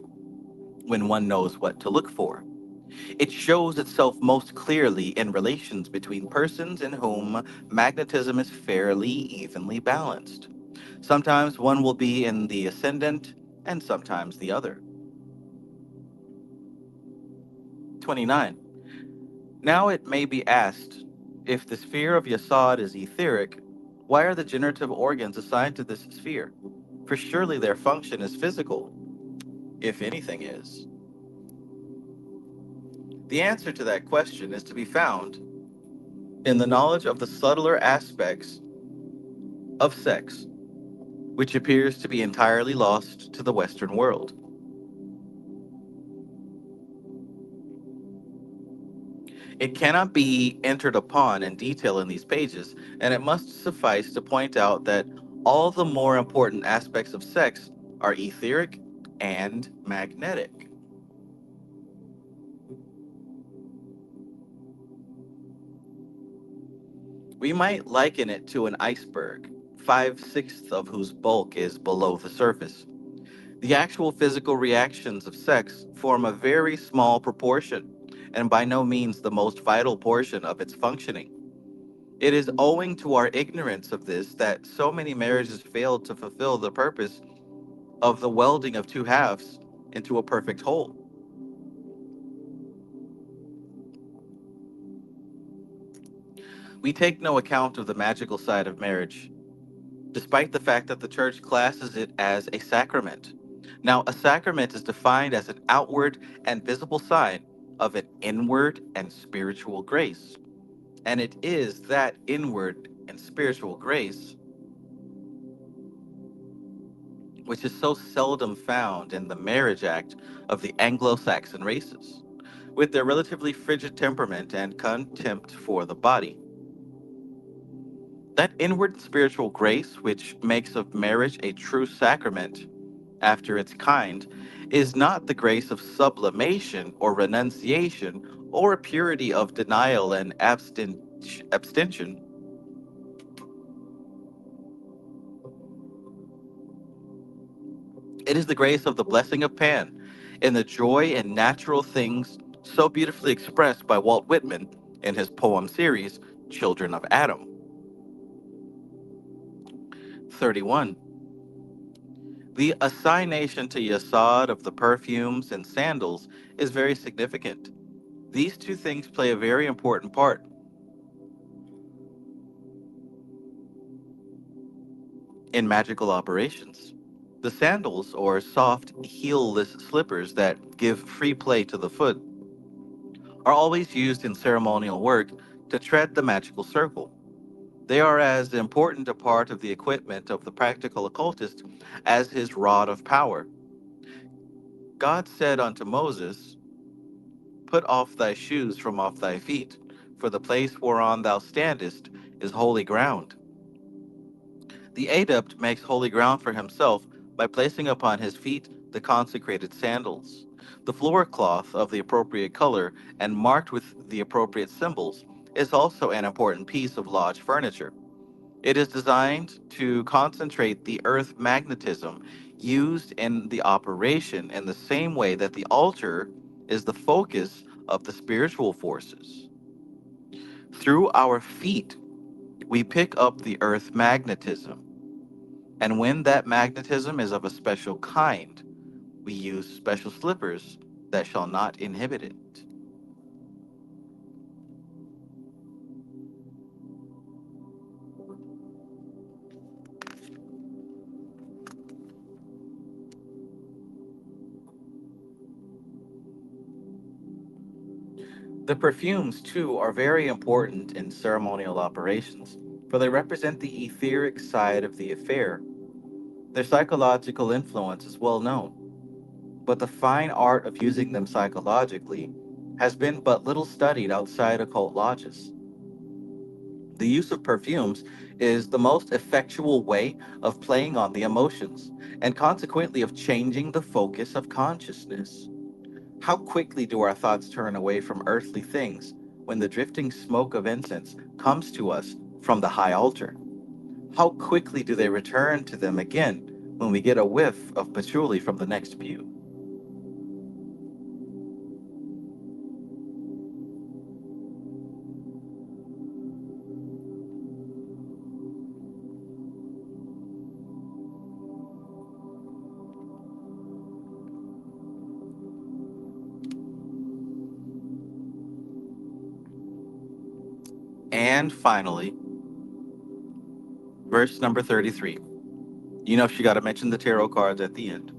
when one knows what to look for. It shows itself most clearly in relations between persons in whom magnetism is fairly evenly balanced. Sometimes one will be in the ascendant and sometimes the other. 29. Now it may be asked, if the sphere of Yasod is etheric, why are the generative organs assigned to this sphere? For surely their function is physical, if anything is. The answer to that question is to be found in the knowledge of the subtler aspects of sex, which appears to be entirely lost to the Western world. It cannot be entered upon in detail in these pages, and it must suffice to point out that all the more important aspects of sex are etheric and magnetic. We might liken it to an iceberg, 5/6 of whose bulk is below the surface. The actual physical reactions of sex form a very small proportion, and by no means the most vital portion of its functioning. It is owing to our ignorance of this that so many marriages fail to fulfill the purpose of the welding of two halves into a perfect whole. We take no account of the magical side of marriage, despite the fact that the church classes it as a sacrament. Now, a sacrament is defined as an outward and visible sign of an inward and spiritual grace. And it is that inward and spiritual grace which is so seldom found in the marriage act of the Anglo Saxon races, with their relatively frigid temperament and contempt for the body. That inward spiritual grace, which makes of marriage a true sacrament after its kind, is not the grace of sublimation or renunciation or a purity of denial and abstention. It is the grace of the blessing of Pan in the joy and natural things so beautifully expressed by Walt Whitman in his poem series, Children of Adam. 31. The assignation to Yasod of the perfumes and sandals is very significant. These two things play a very important part in magical operations. The sandals, or soft, heelless slippers that give free play to the foot, are always used in ceremonial work to tread the magical circle. They are as important a part of the equipment of the practical occultist as his rod of power. God said unto Moses, put off thy shoes from off thy feet, for the place whereon thou standest is holy ground. The adept makes holy ground for himself by placing upon his feet the consecrated sandals. The floor cloth of the appropriate color and marked with the appropriate symbols is also an important piece of lodge furniture. It is designed to concentrate the earth magnetism used in the operation in the same way that the altar is the focus of the spiritual forces. Through our feet, we pick up the earth magnetism, and when that magnetism is of a special kind, we use special slippers that shall not inhibit it. The perfumes, too, are very important in ceremonial operations, for they represent the etheric side of the affair. Their psychological influence is well known, but the fine art of using them psychologically has been but little studied outside occult lodges. The use of perfumes is the most effectual way of playing on the emotions, and consequently of changing the focus of consciousness. How quickly do our thoughts turn away from earthly things when the drifting smoke of incense comes to us from the high altar? How quickly do they return to them again when we get a whiff of patchouli from the next pew? And finally, verse number 33. You know, she got to mention the tarot cards at the end.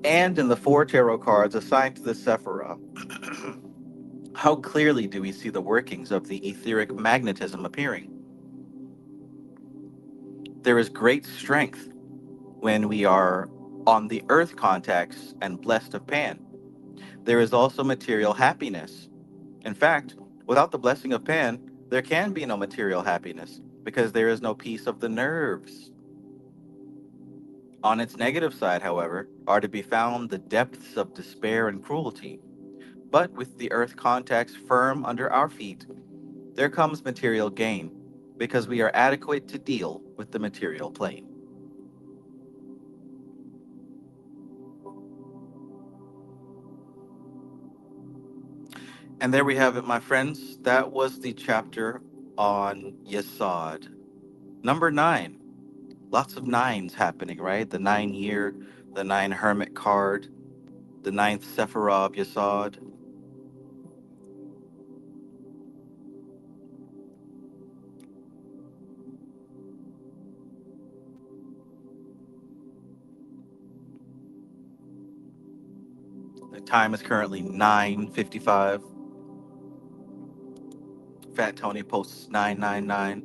And in the four tarot cards assigned to the Sephirah, how clearly do we see the workings of the etheric magnetism appearing? There is great strength when we are on the earth contacts and blessed of Pan. There is also material happiness. In fact, without the blessing of Pan, there can be no material happiness because there is no peace of the nerves. On its negative side, however, are to be found the depths of despair and cruelty. But with the earth contacts firm under our feet, there comes material gain because we are adequate to deal with the material plane. And there we have it, my friends. That was the chapter on Yesod. Number 9. Lots of nines happening, right? The 9 year, the 9 hermit card, the ninth Sephirah of Yesod. The time is currently 9:55. Fat Tony posts 999.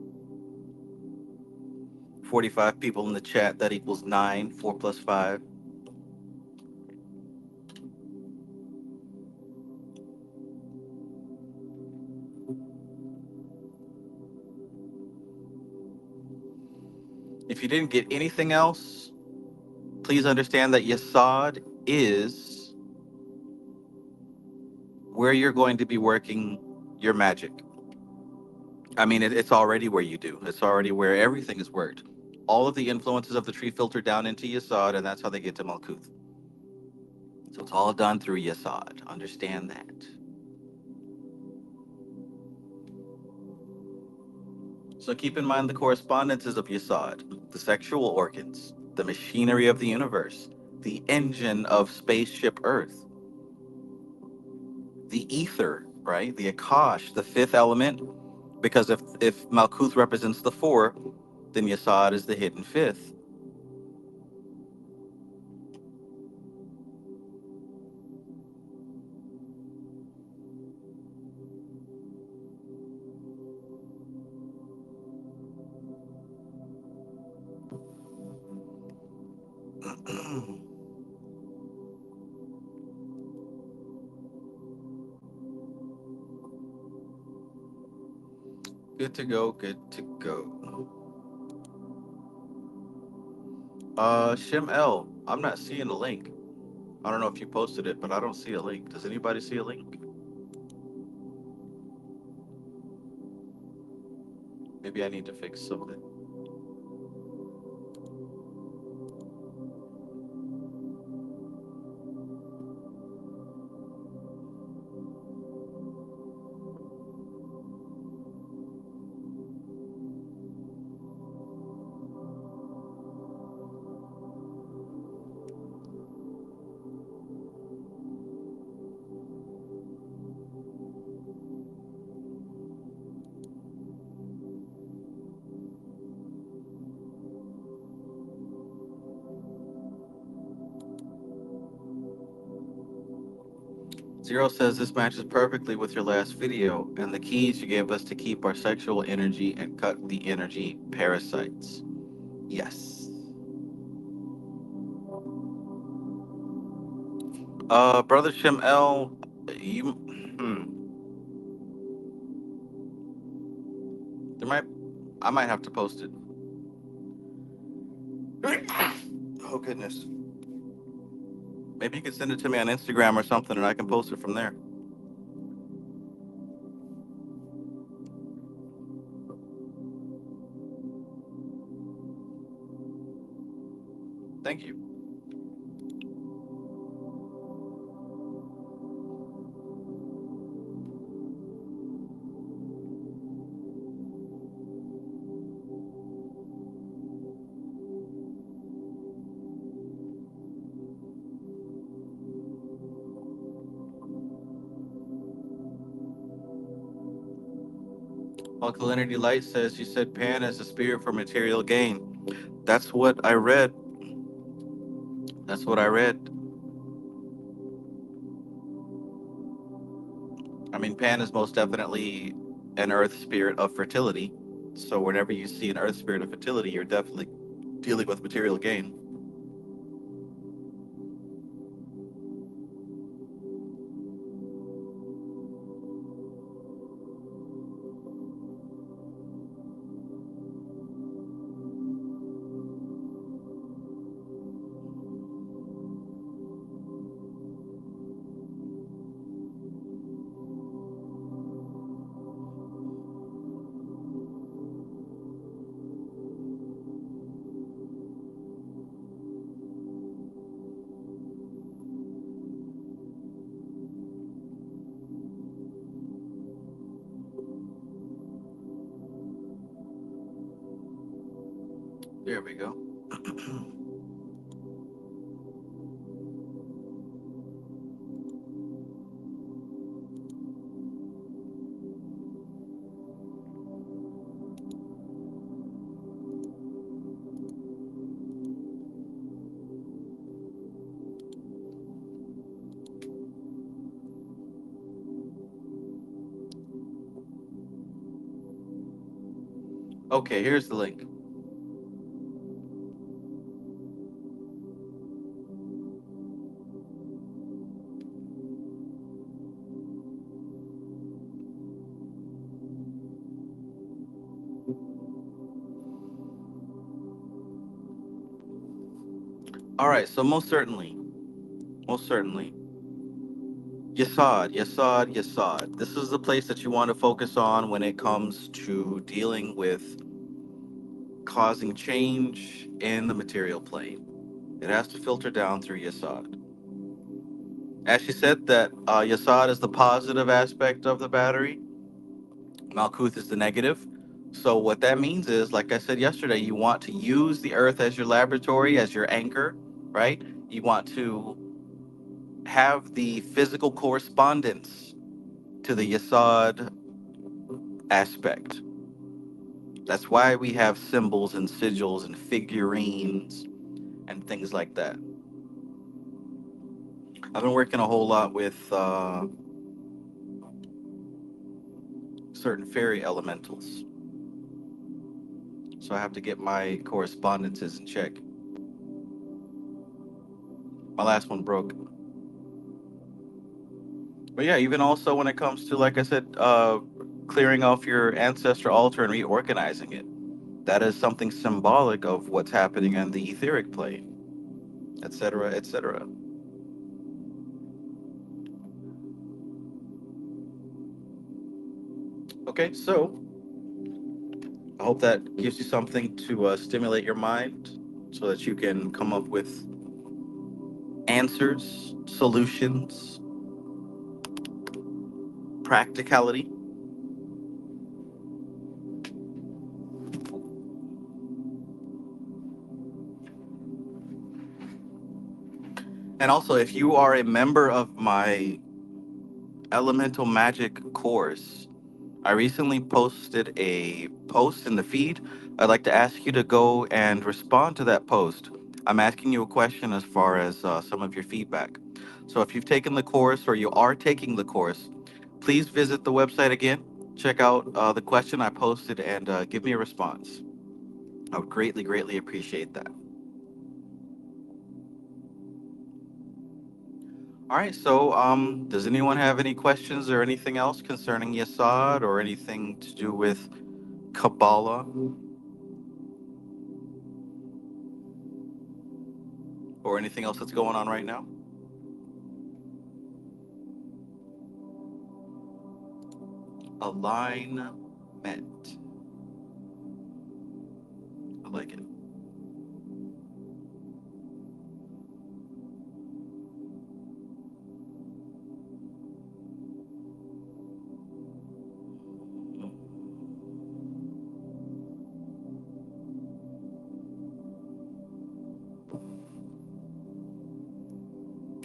45 people in the chat. That equals 9. 4 plus 5. If you didn't get anything else, please understand that Yasad is where you're going to be working your magic. I mean, it's already where you do. It's already where everything is worked. All of the influences of the tree filter down into Yasad, and that's how they get to Malkuth. So it's all done through Yasad. Understand that. So keep in mind the correspondences of Yasad, the sexual organs, the machinery of the universe, the engine of spaceship Earth, the ether, right? The Akash, the fifth element, because if Malkuth represents the four, then Yasad is the hidden fifth. Good to go, good to go. Shim L, I'm not seeing a link. I don't know if you posted it, but I don't see a link. Does anybody see a link? Maybe I need to fix something. Zero says this matches perfectly with your last video and the keys you gave us to keep our sexual energy and cut the energy parasites. Yes. Brother Shim L, you, there might, I might have to post it. Oh goodness. Maybe you can send it to me on Instagram or something, and I can post it from there. Thank you. Alkalinity Light says you said Pan is a spirit for material gain. That's what I read. That's what I read. I mean, Pan is most definitely an earth spirit of fertility. So whenever you see an earth spirit of fertility, you're definitely dealing with material gain. There we go. Okay, here's the link. All right, so most certainly, Yasad. This is the place that you want to focus on when it comes to dealing with causing change in the material plane. It has to filter down through Yasad. As she said, that Yasad is the positive aspect of the battery, Malkuth is the negative. So what that means is, like I said yesterday, you want to use the Earth as your laboratory, as your anchor, right? You want to have the physical correspondence to the Yasad aspect. That's why we have symbols and sigils and figurines and things like that. I've been working a whole lot with certain fairy elementals, so I have to get my correspondences in check. My last one broke. But yeah, even also when it comes to, like I said, clearing off your ancestor altar and reorganizing it, that is something symbolic of what's happening in the etheric plane, etc., etc. Okay, so I hope that gives you something to stimulate your mind so that you can come up with answers, solutions, practicality. And also, if you are a member of my elemental magic course, I recently posted a post in the feed. I'd like to ask you to go and respond to that post. I'm asking you a question as far as some of your feedback. So if you've taken the course or you are taking the course, please visit the website again, check out the question I posted, and give me a response. I would greatly, greatly appreciate that. All right, so does anyone have any questions or anything else concerning Yasad or anything to do with Qabalah or anything else that's going on right now? Alignment. I like it.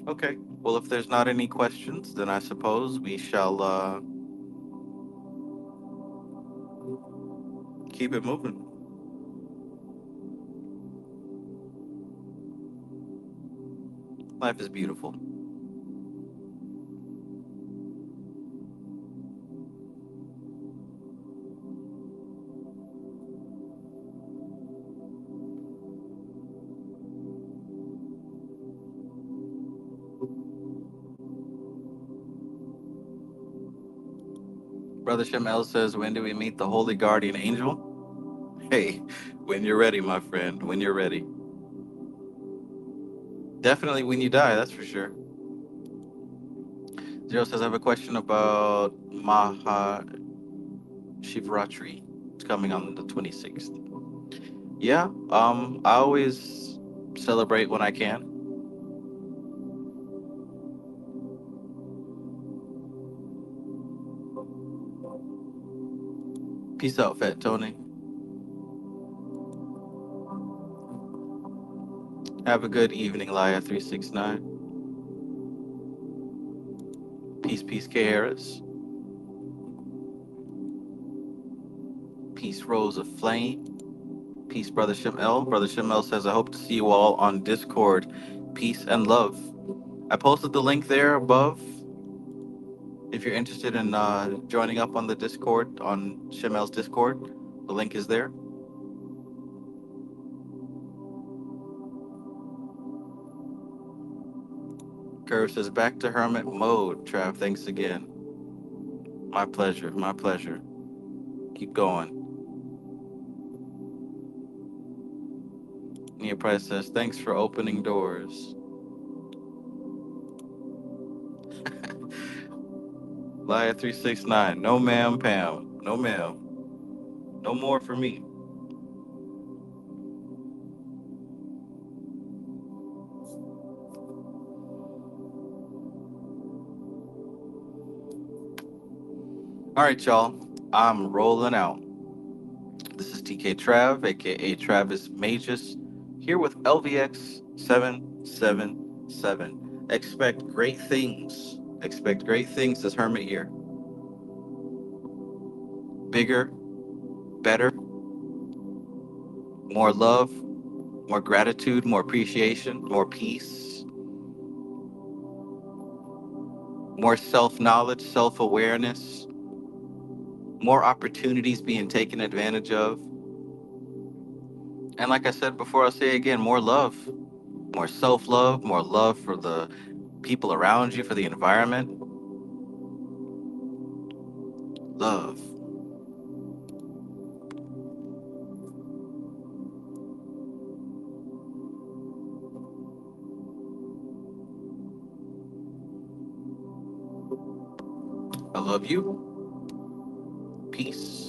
Okay. Well, if there's not any questions, then I suppose we shall keep it moving. Life is beautiful. Brother Shamel says, when do we meet the Holy Guardian Angel? Hey, when you're ready, my friend. When you're ready. Definitely when you die, that's for sure. Zero says, I have a question about Maha Shivratri. It's coming on the 26th. Yeah, I always celebrate when I can. Peace out, Fat Tony. Have a good evening, Laya369. Peace, peace, K. Harris. Peace, Rose of Flame. Peace, Brother Shemel. Brother Shemel says, I hope to see you all on Discord. Peace and love. I posted the link there above if you're interested in joining up on the Discord, on Shemel's Discord. The link is there. Curve says back to hermit mode. Trav, thanks again. My pleasure. My pleasure. Keep going. Nia Price says thanks for opening doors. Liar 369. No ma'am, Pam. No ma'am. No more for me. All right, y'all. I'm rolling out. This is TK Trav, aka Travis Magus, here with LVX777. Expect great things. Expect great things this hermit year. Bigger, better, more love, more gratitude, more appreciation, more peace, more self knowledge, self awareness, more opportunities being taken advantage of. And like I said before, I'll say again, more love, more self love, more love for the people around you, for the environment. Love. I love you. Peace.